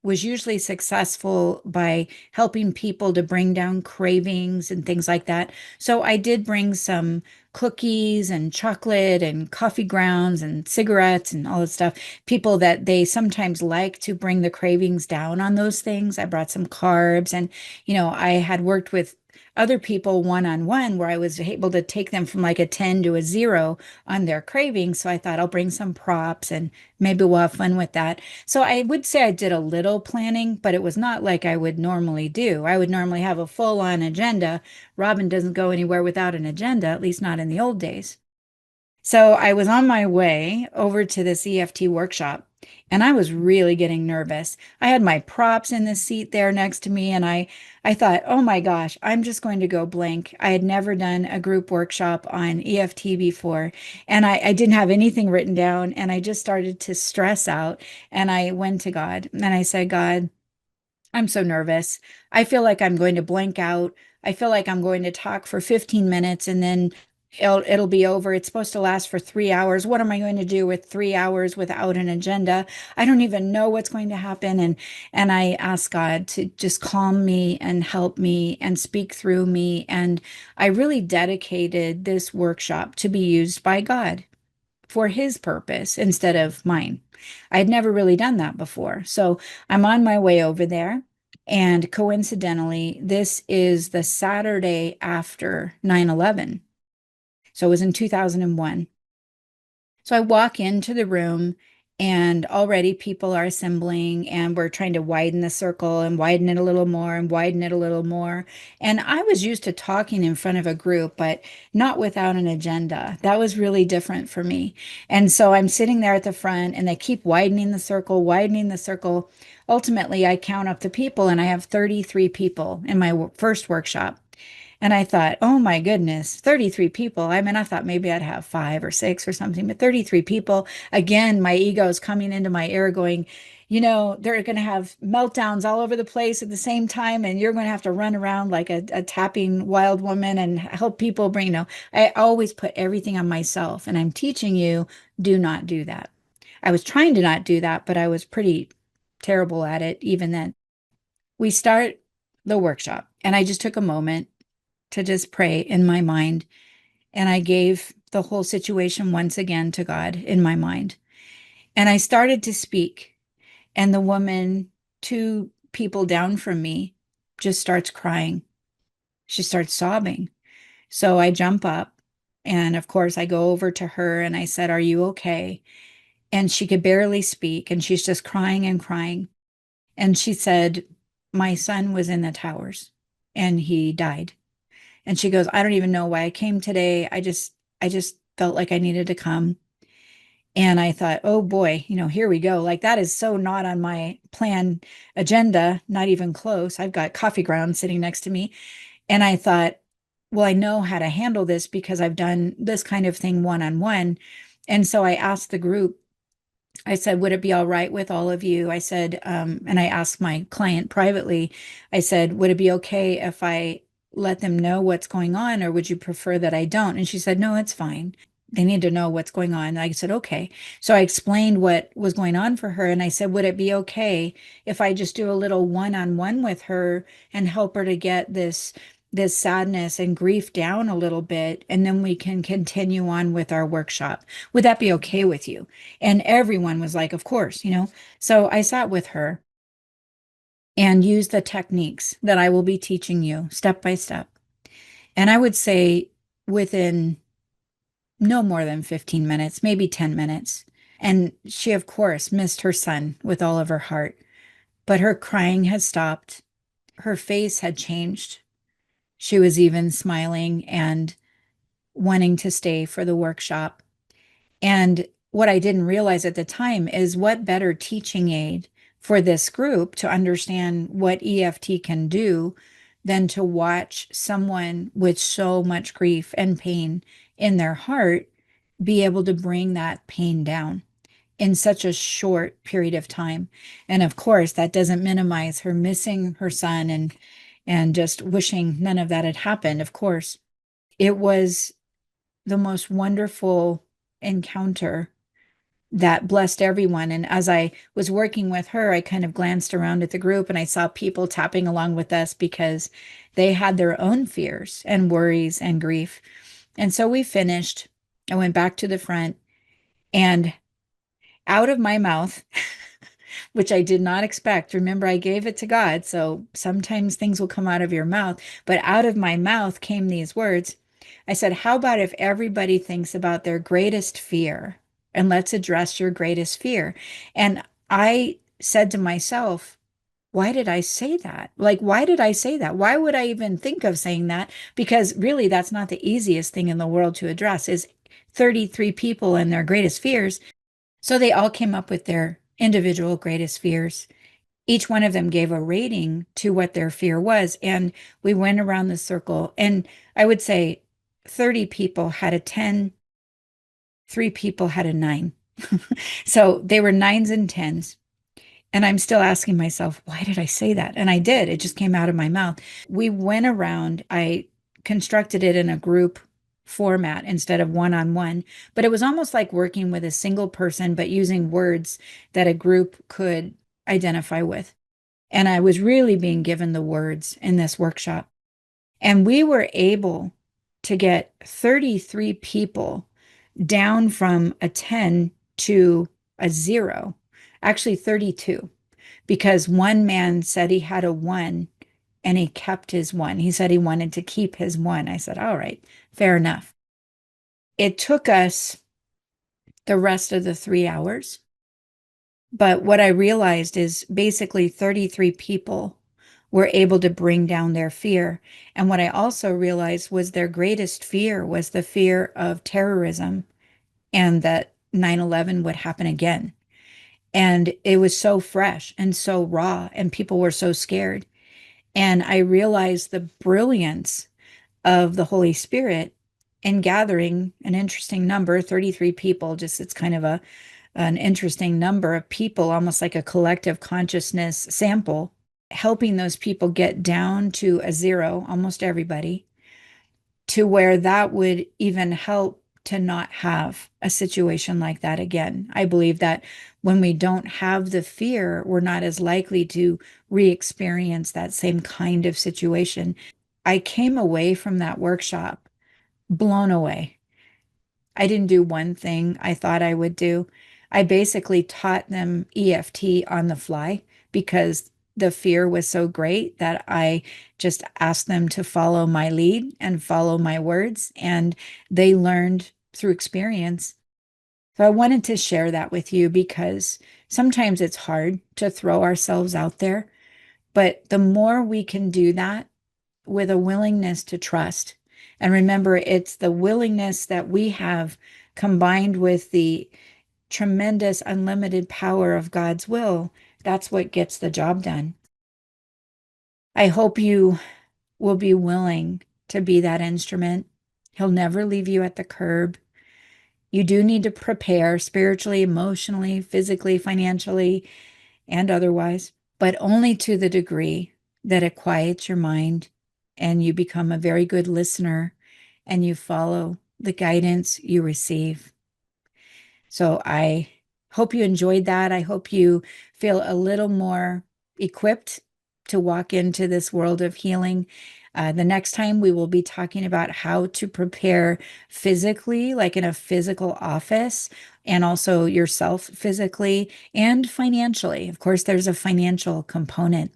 was usually successful by helping people to bring down cravings and things like that. So I did bring some cookies and chocolate and coffee grounds and cigarettes and all that stuff. People that they sometimes like to bring the cravings down on those things. I brought some carbs, and I had worked with other people one-on-one where I was able to take them from like a 10 to a 0 on their cravings. So I thought I'll bring some props and maybe we'll have fun with that. So I would say I did a little planning, but it was not like I would normally do. I would normally have a full-on agenda. Robin doesn't go anywhere without an agenda, at least not in the old days. So I was on my way over to this EFT workshop, and I was really getting nervous. I had my props in the seat there next to me, and I thought, oh my gosh, I'm just going to go blank. I had never done a group workshop on EFT before, and I didn't have anything written down, and I just started to stress out. And I went to God and I said, God, I'm so nervous. I feel like I'm going to blank out. I feel like I'm going to talk for 15 minutes and then it'll be over. It's supposed to last for 3 hours. What am I going to do with 3 hours without an agenda? I don't even know what's going to happen. And I asked God to just calm me and help me and speak through me. And I really dedicated this workshop to be used by God for his purpose instead of mine. I'd never really done that before. So I'm on my way over there. And coincidentally, this is the Saturday after 9/11. So it was in 2001. So I walk into the room and already people are assembling and we're trying to widen the circle and widen it a little more and widen it a little more. And I was used to talking in front of a group, but not without an agenda. That was really different for me. And so I'm sitting there at the front and they keep widening the circle, widening the circle. Ultimately, I count up the people and I have 33 people in my first workshop. And I thought, oh my goodness, 33 people. I mean, I thought maybe I'd have 5 or 6 or something, but 33 people. Again, my ego is coming into my ear going, they're going to have meltdowns all over the place at the same time. And you're going to have to run around like a tapping wild woman and help people bring, I always put everything on myself. And I'm teaching you, do not do that. I was trying to not do that, but I was pretty terrible at it even then. We start the workshop, and I just took a moment to just pray in my mind. And I gave the whole situation once again to God in my mind. And I started to speak, and the woman, two people down from me, just starts crying. She starts sobbing. So I jump up, and of course, I go over to her and I said, "Are you okay?" And she could barely speak, and she's just crying and crying. And she said, "My son was in the towers and he died." And she goes, "I don't even know why I came today. I just felt like I needed to come." And I thought, oh boy, here we go. Like that is so not on my plan agenda, not even close. I've got coffee grounds sitting next to me. And I thought, well, I know how to handle this because I've done this kind of thing one-on-one. And so I asked the group, I said, would it be all right with all of you? I said, and I asked my client privately, I said, would it be okay if I let them know what's going on, or would you prefer that I don't? And she said, no, it's fine. They need to know what's going on. And I said, okay. So I explained what was going on for her. And I said, would it be okay if I just do a little one-on-one with her and help her to get this sadness and grief down a little bit, and then we can continue on with our workshop? Would that be okay with you? And everyone was like, of course. So I sat with her and used the techniques that I will be teaching you step by step. And I would say within no more than 15 minutes, maybe 10 minutes. And she, of course, missed her son with all of her heart, but her crying had stopped. Her face had changed. She was even smiling and wanting to stay for the workshop. And what I didn't realize at the time is what better teaching aid for this group to understand what EFT can do than to watch someone with so much grief and pain in their heart be able to bring that pain down in such a short period of time. And of course, that doesn't minimize her missing her son and just wishing none of that had happened. Of course, it was the most wonderful encounter that blessed everyone. And as I was working with her, I kind of glanced around at the group and I saw people tapping along with us because they had their own fears and worries and grief. And so we finished. I went back to the front, and out of my mouth, which I did not expect. Remember, I gave it to God, so sometimes things will come out of your mouth. But out of my mouth came these words. I said, how about if everybody thinks about their greatest fear, and let's address your greatest fear? And I said to myself, why did I say that? Like, why did I say that? Why would I even think of saying that? Because really, that's not the easiest thing in the world to address, is 33 people and their greatest fears. So they all came up with their individual greatest fears. Each one of them gave a rating to what their fear was. And we went around the circle. And I would say 30 people had a 10, 3 people had a 9. So they were 9s and 10s. And I'm still asking myself, why did I say that? And I did. It just came out of my mouth. We went around, I constructed it in a group format instead of one-on-one, but it was almost like working with a single person, but using words that a group could identify with. And I was really being given the words in this workshop. And we were able to get 33 people down from a 10 to a 0, actually 32, because one man said he had a 1 and he kept his 1. He said he wanted to keep his 1. I said, all right, fair enough. It took us the rest of the 3 hours. But what I realized is basically 33 people were able to bring down their fear. And what I also realized was their greatest fear was the fear of terrorism and that 9/11 would happen again. And it was so fresh and so raw, and people were so scared. And I realized the brilliance of the Holy Spirit in gathering an interesting number, 33 people. Just it's kind of an interesting number of people, almost like a collective consciousness sample, helping those people get down to a 0, almost everybody, to where that would even help to not have a situation like that again. I believe that when we don't have the fear, we're not as likely to re-experience that same kind of situation. I came away from that workshop blown away. I didn't do one thing I thought I would do. I basically taught them EFT on the fly because the fear was so great that I just asked them to follow my lead and follow my words, and they learned through experience. So I wanted to share that with you because sometimes it's hard to throw ourselves out there, but the more we can do that with a willingness to trust. And remember, it's the willingness that we have combined with the tremendous unlimited power of God's will. That's what gets the job done. I hope you will be willing to be that instrument. He'll never leave you at the curb. You do need to prepare spiritually, emotionally, physically, financially, and otherwise, but only to the degree that it quiets your mind and you become a very good listener and you follow the guidance you receive. So I hope you enjoyed that. I hope you feel a little more equipped to walk into this world of healing. The next time we will be talking about how to prepare physically, like in a physical office, and also yourself physically and financially. Of course, there's a financial component.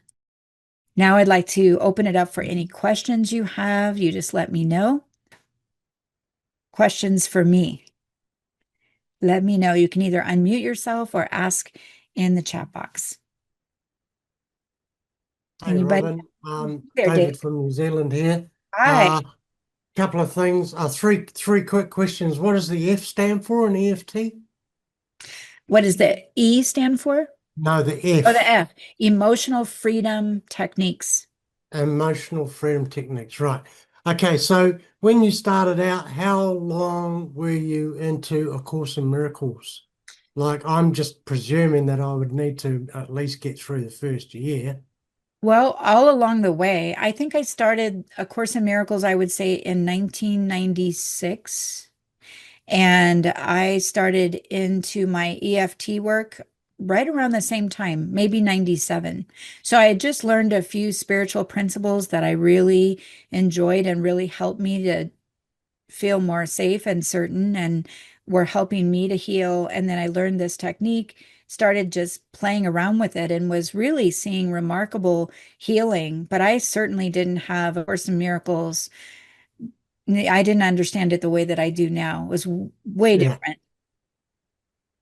Now I'd like to open it up for any questions you have. You just let me know. Questions for me. Let me know. You can either unmute yourself or ask in the chat box. Hey, Anybody Robin. there, Dave? David from New Zealand here. Hi. Couple of things. Three quick questions. What does the F stand for in EFT? What does the E stand for? No, the Oh, the F. F. Emotional freedom techniques. Emotional freedom techniques. Right. Okay. So when you started out, how long were you into A Course in Miracles? Like, I'm just presuming that I would need to at least get through the first year. Well, all along the way, I think I started A Course in Miracles, I would say in 1996. And I started into my EFT work right around the same time, maybe 97. So I had just learned a few spiritual principles that I really enjoyed and really helped me to feel more safe and certain and were helping me to heal. And then I learned this technique, started just playing around with it, and was really seeing remarkable healing. But I certainly didn't have A Course in Miracles. I didn't understand it the way that I do now. It was way Yeah. different.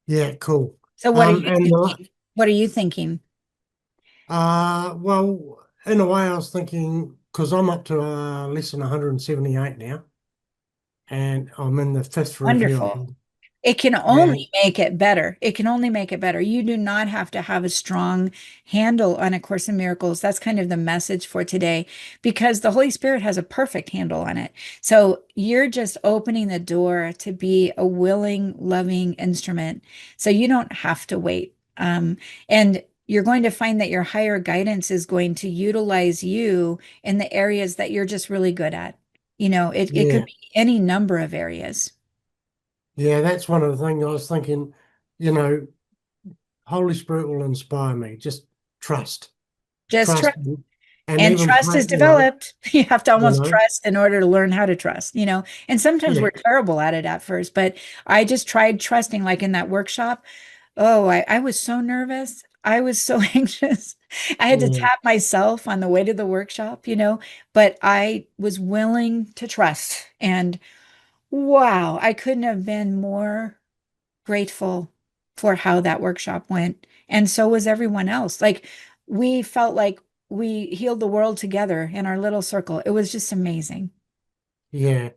Yeah. Cool. So what are you And thinking? What are you thinking? Well, in a way, I was thinking because I'm up to less than 178 now, and I'm in the fifth review, I Wonderful. think. It can And only make it better. It can only make it better. You do not have to have a strong handle on A Course in Miracles. That's kind of the message for today because the Holy Spirit has a perfect handle on it. So you're just opening the door to be a willing, loving instrument. So you don't have to wait. And you're going to find that your higher guidance is going to utilize you in the areas that you're just really good at. It could yeah, be any number of areas. yeah, that's one of the things I was thinking. You know, Holy Spirit will inspire me. Just trust, Just trust, trust. and And even trust pray. is developed. You have to You almost know, trust in order to learn how to trust. And sometimes yeah, we're terrible at it at first, but I just tried trusting, like in that workshop. Oh, I was so nervous. I was so anxious. I had to yeah, tap myself on the way to the workshop, but I was willing to trust. And wow, I couldn't have been more grateful for how that workshop went. And so was everyone else. Like we felt like we healed the world together in our little circle. It was just amazing, yeah,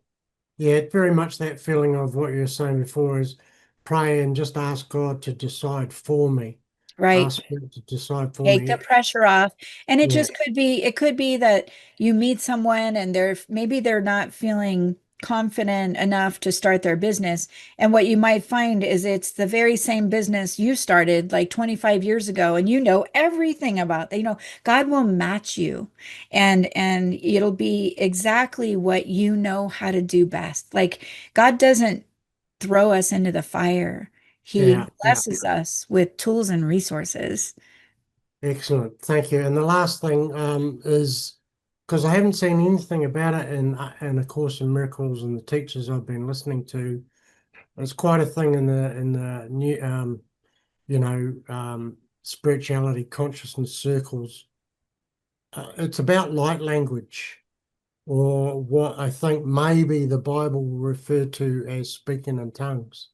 yeah. Very much that feeling of what you were saying before is pray and just ask God to decide for me. right? Ask Spirit to decide for Take the me. pressure off. And it Yeah, just it could be that you meet someone and maybe they're not feeling confident enough to start their business. And what you might find is it's the very same business you started like 25 years ago, and you know everything about that. God will match you and it'll be exactly what you know how to do best. Like God doesn't throw us into the fire. He Yeah, yeah. blesses us with tools and resources. Excellent. Thank you. And the last thing is because I haven't seen anything about it in A Course in Miracles and the teachers I've been listening to. It's quite a thing in the new spirituality consciousness circles. It's about light language, or what I think maybe the Bible will refer to as speaking in tongues.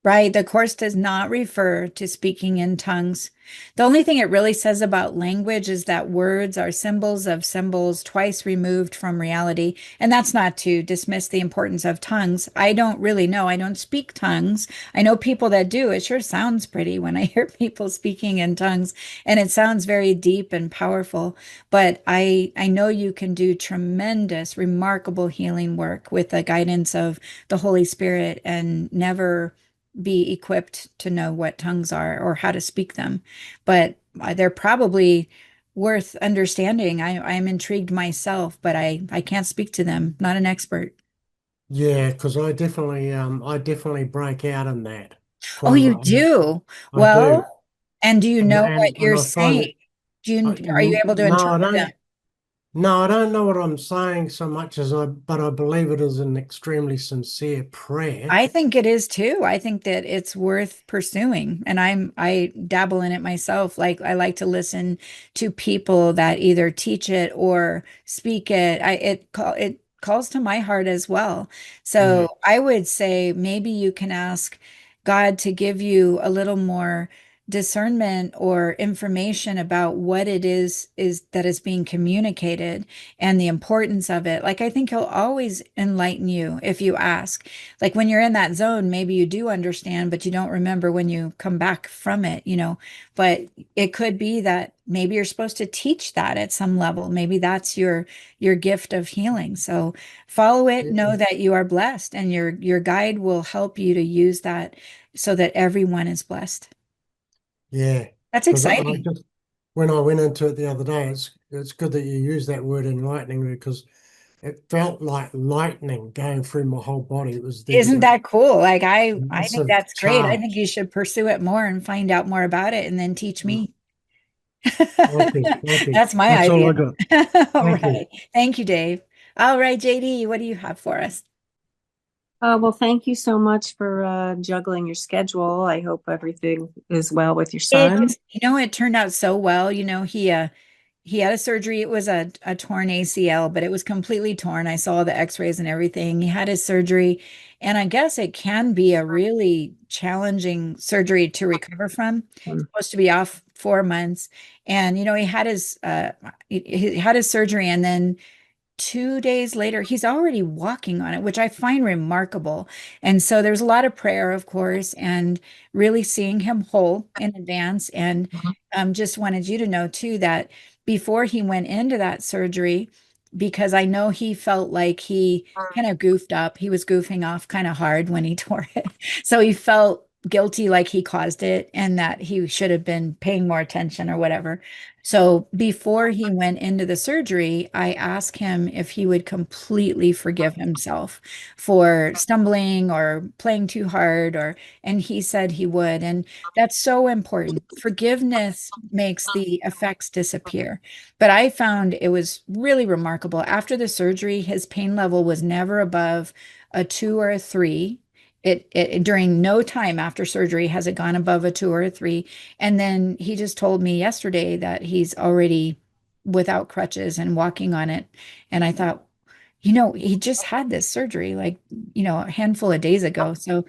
Right. The Course does not refer to speaking in tongues. The only thing it really says about language is that words are symbols of symbols twice removed from reality. And that's not to dismiss the importance of tongues. I don't really know. I don't speak tongues. I know people that do. It sure sounds pretty when I hear people speaking in tongues, and it sounds very deep and powerful. But I know you can do tremendous, remarkable healing work with the guidance of the Holy Spirit and never be equipped to know what tongues are or how to speak them. But they're probably worth understanding. I'm intrigued myself, but I can't speak to them. Not an expert. Yeah, because I definitely break out in that Oh, from you do? I do, Well, and do you know what and you're I find saying? it. Are you able to No, I interpret them? don't. No, I don't know what I'm saying so much as but I believe it is an extremely sincere prayer. I think it is too. I think that it's worth pursuing. And I dabble in it myself. Like I like to listen to people that either teach it or speak it. It calls to my heart as well. So Yeah, I would say maybe you can ask God to give you a little more discernment or information about what it is that is being communicated and the importance of it. Like I think he'll always enlighten you if you ask. Like when you're in that zone, maybe you do understand, but you don't remember when you come back from it. But it could be that maybe you're supposed to teach that at some level. Maybe that's your gift of healing. So follow it, yeah, know that you are blessed, and your guide will help you to use that so that everyone is blessed. yeah. That's Because I exciting. just when I went into it the other day, it's good that you use that word enlightening because it felt like lightning going through my whole body. It was there's Isn't a that cool? Like I think massive that's great. I think charge. you should pursue it more and find out more about it and then teach Mm, me. Thank you, thank you. That's my That's all idea. I got. All Thank you. right. Thank you, Dave. All right, JD, what do you have for us? Well, thank you so much for juggling your schedule. I hope everything is well with your It son. just, it turned out so well. He had a surgery. It was a torn ACL, but it was completely torn. I saw the x-rays and everything. He had his surgery, and I guess it can be a really challenging surgery to recover from. Um, Supposed to be off 4 months. And he had his surgery, and then 2 days later, he's already walking on it, which I find remarkable. And so there's a lot of prayer, of course, and really seeing him whole in advance. And just wanted you to know too that before he went into that surgery, because I know he felt like he kind of goofed up, he was goofing off kind of hard when he tore it. So he felt guilty like he caused it and that he should have been paying more attention or whatever. So before he went into the surgery, I asked him if he would completely forgive himself for stumbling or playing too hard and he said he would. And that's so important. Forgiveness makes the effects disappear. But I found it was really remarkable. After the surgery, his pain level was never above a 2 or a 3. It during no time after surgery has it gone above a 2 or a 3. And then he just told me yesterday that he's already without crutches and walking on it. And I thought, he just had this surgery like, a handful of days ago. So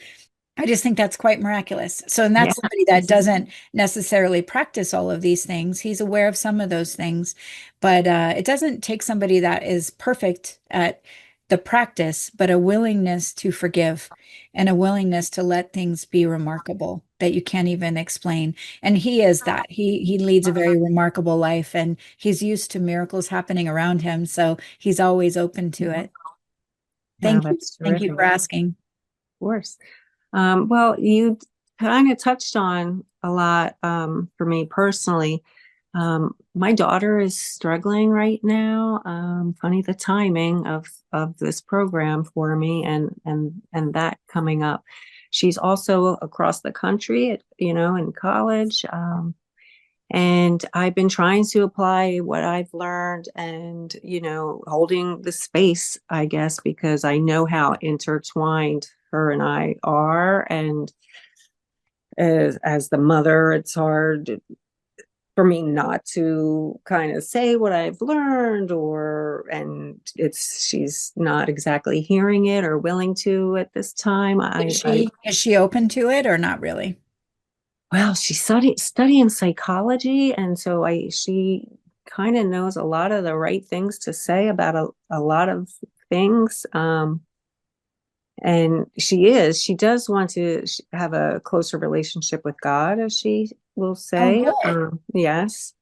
I just think that's quite miraculous. So, and yeah. that's somebody that doesn't necessarily practice all of these things. He's aware of some of those things, but it doesn't take somebody that is perfect at the practice, but a willingness to forgive and a willingness to let things be remarkable that you can't even explain. And he is that. He leads a very remarkable life, and he's used to miracles happening around him, so he's always open to it. Wow, Thank you. that's Thank you terrific. for Of asking. course. Well, you kind of touched on a lot for me personally. My daughter is struggling right now. Funny the timing of this program for me and that coming up. She's also across the country, in college. And I've been trying to apply what I've learned and, holding the space, I guess, because I know how intertwined her and I are. And as the mother, it's hard for me not to kind of say what I've learned, and she's not exactly hearing it or willing to at this time. Is she open to it or not really? Well, she's studying psychology, and so she kind of knows a lot of the right things to say about a lot of things. And she does want to have a closer relationship with God, as she will Oh, say. good. Yes.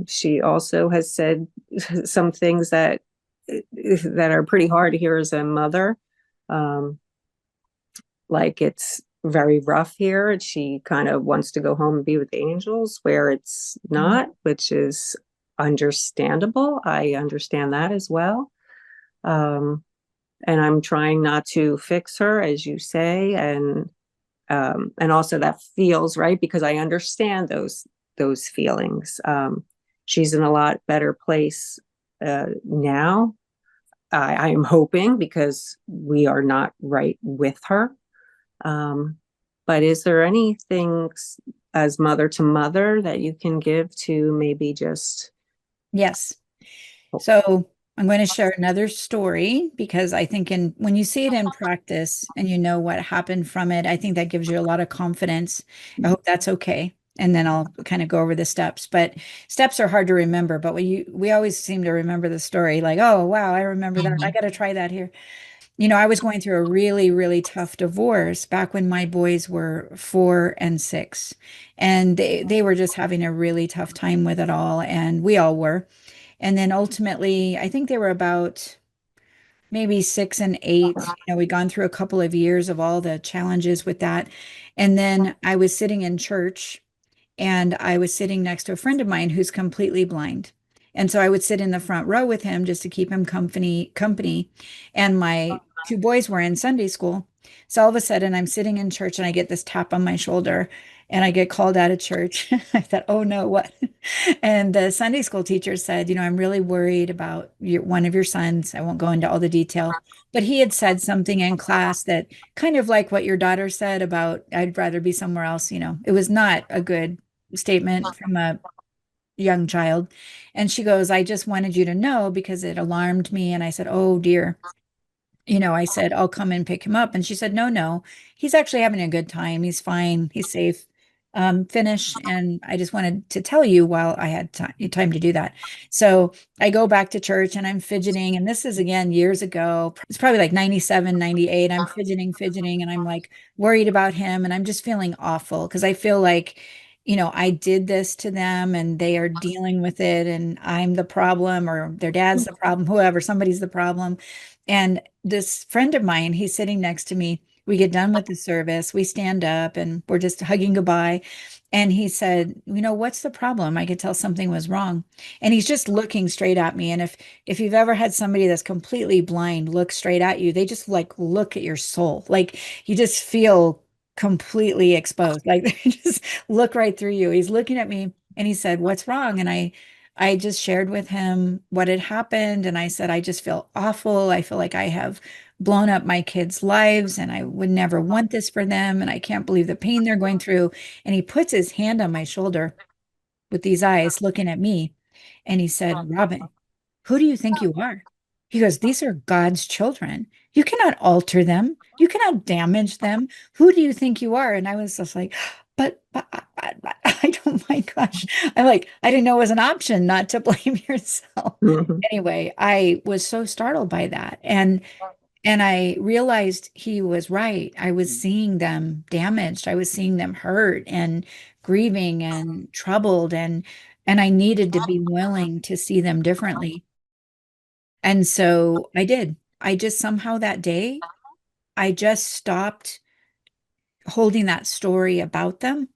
She also has said some things that are pretty hard to hear as a mother. Um, like it's very rough here, and she kind of wants to go home and be with the angels, where it's Mhm. not, which is understandable. I understand that as well. Um, and I'm trying not to fix her, as you say, and also that feels right because I understand those feelings. She's in a lot better place now. I am hoping because we are not right with her. Um, but is there anything as mother to mother that you can give to maybe just Yes. So I'm going to share another story because I think when you see it in practice and you know what happened from it, I think that gives you a lot of confidence. I hope that's okay. And then I'll kind of go over the steps. But steps are hard to remember, but we always seem to remember the story like, oh wow, I remember that. I got to try that here. I was going through a really, really tough divorce back when my boys were 4 and 6. And they were just having a really tough time with it all. And we all were. And then ultimately, I think they were about maybe 6 and 8. We'd gone through a couple of years of all the challenges with that. And then I was sitting in church and I was sitting next to a friend of mine who's completely blind. And so I would sit in the front row with him just to keep him company. And my two boys were in Sunday school. So all of a sudden I'm sitting in church and I get this tap on my shoulder and I get called out of church. I thought, oh no, what? And the Sunday school teacher said, I'm really worried about one of your sons. I won't go into all the detail, but he had said something in class that kind of like what your daughter said about, I'd rather be somewhere else. It was not a good statement from a young child. And she goes, I just wanted you to know because it alarmed me. And I said, oh dear. I said, I'll come and pick him up. And she said, no, no, he's actually having a good time. He's fine. He's safe. Finish. And I just wanted to tell you while I had time to do that. So I go back to church and I'm fidgeting. And this is again years ago. It's probably like 97, 98. I'm fidgeting, and I'm like worried about him. And I'm just feeling awful because I feel like, I did this to them and they are dealing with it. And I'm the problem, or their dad's the problem, whoever, somebody's the problem. And this friend of mine, he's sitting next to me. We get done with the service, we stand up and we're just hugging goodbye. And he said, what's the problem? I could tell something was wrong. And he's just looking straight at me. And if you've ever had somebody that's completely blind look straight at you, they just like look at your soul. Like you just feel completely exposed. Like they just look right through you. He's looking at me and he said, what's wrong? And I just shared with him what had happened. And I said, I just feel awful. I feel like I have blown up my kids' lives and I would never want this for them. And I can't believe the pain they're going through. And he puts his hand on my shoulder with these eyes looking at me. And he said, Robin, who do you think you are? He goes, these are God's children. You cannot alter them. You cannot damage them. Who do you think you are? And I was just like, but I don't, my gosh. I'm like, I didn't know it was an option not to blame yourself. Mhm. Anyway, I was so startled by that. And I realized he was right. I was seeing them damaged. I was seeing them hurt and grieving and troubled and I needed to be willing to see them differently. And so I did. I just somehow that day, I just stopped holding that story about them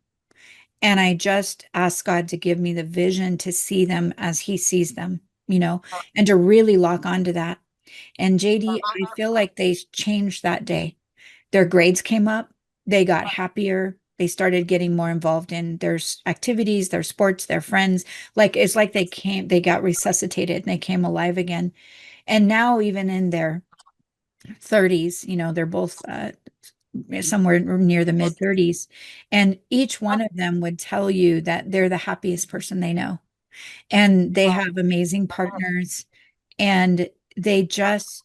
And I just asked God to give me the vision to see them as He sees them, and to really lock onto that. And JD, I feel like they changed that day. Their grades came up, they got happier, they started getting more involved in their activities, their sports, their friends. Like it's like they got resuscitated and they came alive again. And now, even in their 30s, they're both somewhere near the mid 30s. And each one of them would tell you that they're the happiest person they know. And they have amazing partners. And they just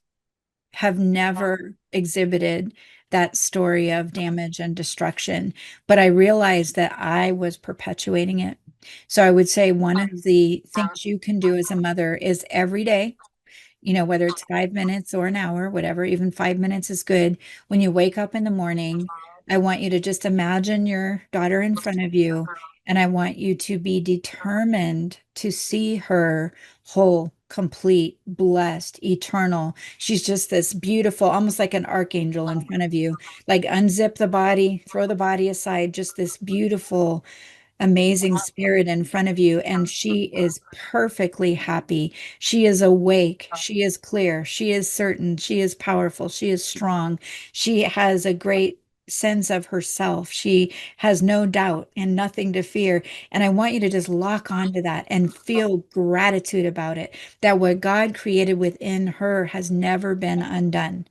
have never exhibited that story of damage and destruction. But I realized that I was perpetuating it. So I would say one of the things you can do as a mother is every day, whether it's 5 minutes or an hour, whatever, even 5 minutes is good. When you wake up in the morning, I want you to just imagine your daughter in front of you, and I want you to be determined to see her whole, complete, blessed, eternal. She's just this beautiful, almost like an archangel in front of you. Like unzip the body, throw the body aside, just this beautiful, amazing spirit in front of you, and she is perfectly happy. She is awake. She is clear. She is certain. She is powerful. She is strong. She has a great sense of herself. She has no doubt and nothing to fear. And I want you to just lock onto that and feel gratitude about it, that what God created within her has never been undone,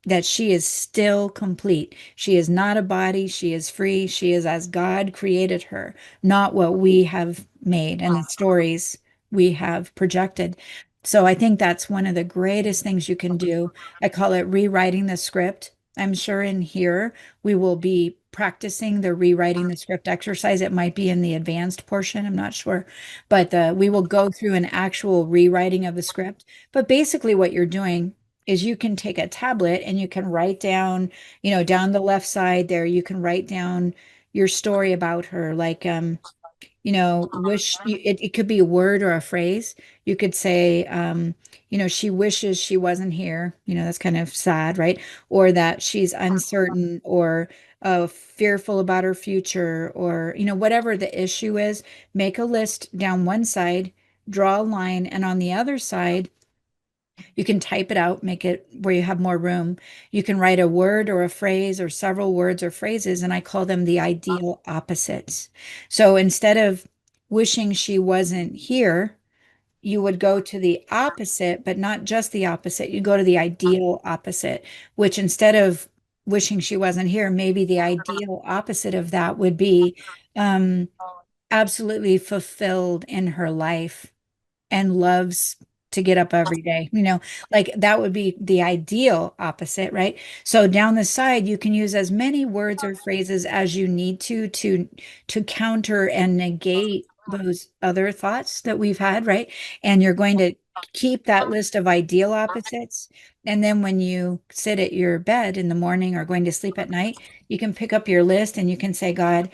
that she is still complete. She is not a body. She is free. She is as God created her, not what we have made and the stories we have projected. So I think that's one of the greatest things you can do. I call it rewriting the script. I'm sure in here we will be practicing the rewriting the script exercise. It might be in the advanced portion. I'm not sure. But we will go through an actual rewriting of the script. But basically, what you're doing is you can take a tablet and you can write down, down the left side there, you can write down your story about her. Like, it could be a word or a phrase. You could say, she wishes she wasn't here. That's kind of sad, right? Or that she's uncertain or fearful about her future, or, whatever the issue is, make a list down one side, draw a line, and on the other side, you can type it out, make it where you have more room. You can write a word or a phrase or several words or phrases, and I call them the ideal opposites. So instead of wishing she wasn't here, you would go to the opposite, but not just the opposite. You go to the ideal opposite, which instead of wishing she wasn't here, maybe the ideal opposite of that would be um, absolutely fulfilled in her life and loves to get up every day. Like that would be the ideal opposite, right? So down the side, you can use as many words or phrases as you need to counter and negate those other thoughts that we've had, right? And you're going to keep that list of ideal opposites. And then when you sit at your bed in the morning or going to sleep at night, you can pick up your list and you can say, God,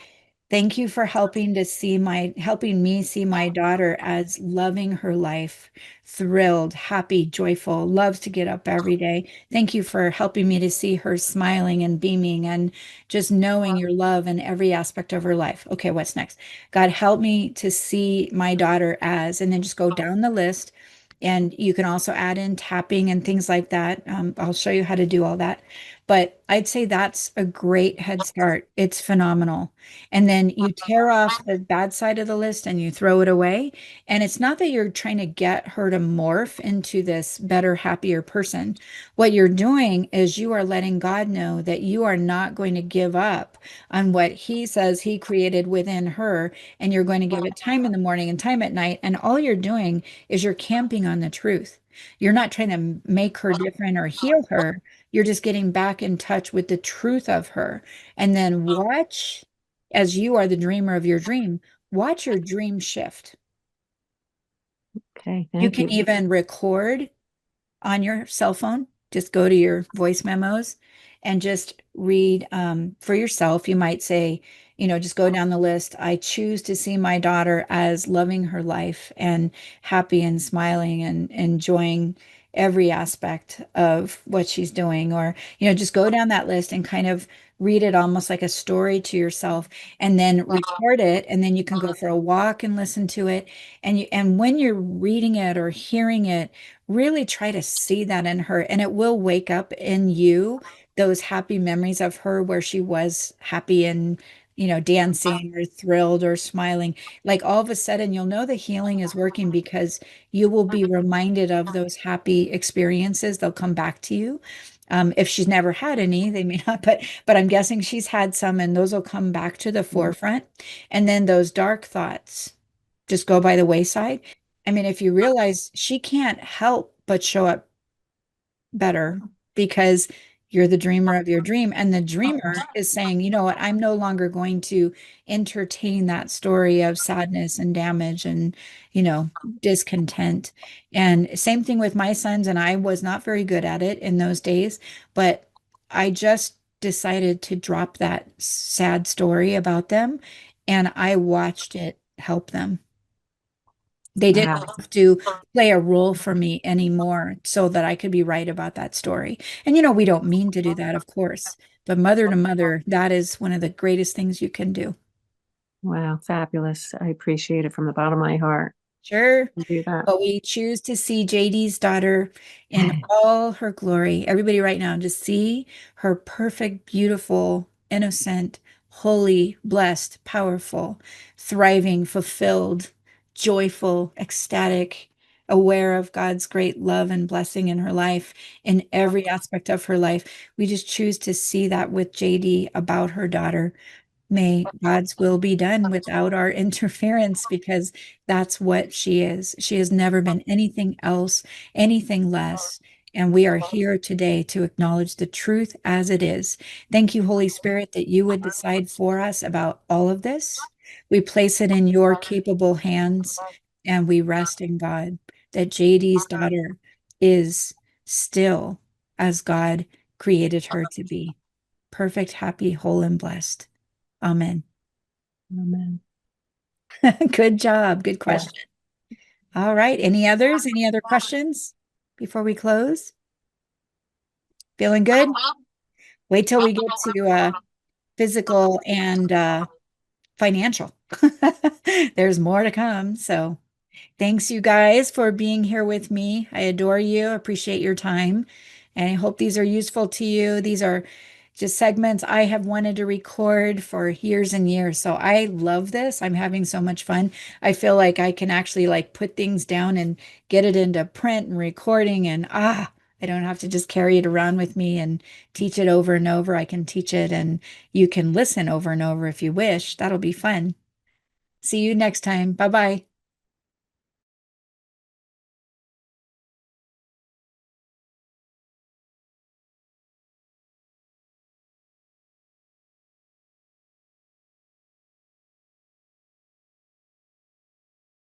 thank you for helping me see my daughter as loving her life, thrilled, happy, joyful, loves to get up every day. Thank you for helping me to see her smiling and beaming and just knowing your love in every aspect of her life. Okay, what's next? God, help me to see my daughter as, and then just go down the list. And you can also add in tapping and things like that. I'll show you how to do all that. But I'd say that's a great head start. It's phenomenal. And then you tear off the bad side of the list and you throw it away. And it's not that you're trying to get her to morph into this better, happier person. What you're doing is you are letting God know that you are not going to give up on what He says He created within her. And you're going to give it time in the morning and time at night. And all you're doing is you're camping on the truth. You're not trying to make her different or heal her. You're just getting back in touch with the truth of her. And then watch, as you are the dreamer of your dream, watch your dream shift. Okay, You thank can you. even record on your cell phone. Just go to your voice memos and just read for yourself. You might say, just go down the list. I choose to see my daughter as loving her life and happy and smiling and enjoying every aspect of what she's doing. Or, just go down that list and kind of read it almost like a story to yourself and then record it, and then you can go for a walk and listen to it. And when you're reading it or hearing it, really try to see that in her, and it will wake up in you those happy memories of her where she was happy and dancing or thrilled or smiling. Like all of a sudden, you'll know the healing is working because you will be reminded of those happy experiences. They'll come back to you. If she's never had any, they may not, but I'm guessing she's had some, and those will come back to the forefront. And then those dark thoughts just go by the wayside. I mean, if you realize she can't help but show up better because you're the dreamer of your dream. And the dreamer is saying, you know what, I'm no longer going to entertain that story of sadness and damage and, discontent. And same thing with my sons. And I was not very good at it in those days, but I just decided to drop that sad story about them. And I watched it help them. They didn't Wow. have to play a role for me anymore so that I could be right about that story. And we don't mean to do that, of course, but mother to mother, that is one of the greatest things you can do. Wow, fabulous. I appreciate it from the bottom of my heart Sure. to do that. But we choose to see JD's daughter in all her glory. Everybody right now, just see her perfect, beautiful, innocent, holy, blessed, powerful, thriving, fulfilled, joyful, ecstatic, aware of God's great love and blessing in her life, in every aspect of her life. We just choose to see that with JD about her daughter. May God's will be done without our interference, because that's what she is. She has never been anything else, anything less. And we are here today to acknowledge the truth as it is. Thank you, Holy Spirit, that you would decide for us about all of this. We place it in your capable hands, and we rest in God that JD's daughter is still as God created her to be, perfect, happy, whole, and blessed. Amen. Amen. Good job. Good question. All right. Any others? Any other questions before we close? Feeling good? Wait till we get to physical and financial. There's more to come. So thanks, you guys, for being here with me. I adore you. Appreciate your time. And I hope these are useful to you. These are just segments I have wanted to record for years and years. So I love this. I'm having so much fun. I feel like I can actually like put things down and get it into print and recording, and I don't have to just carry it around with me and teach it over and over. I can teach it and you can listen over and over if you wish. That'll be fun. See you next time. Bye-bye.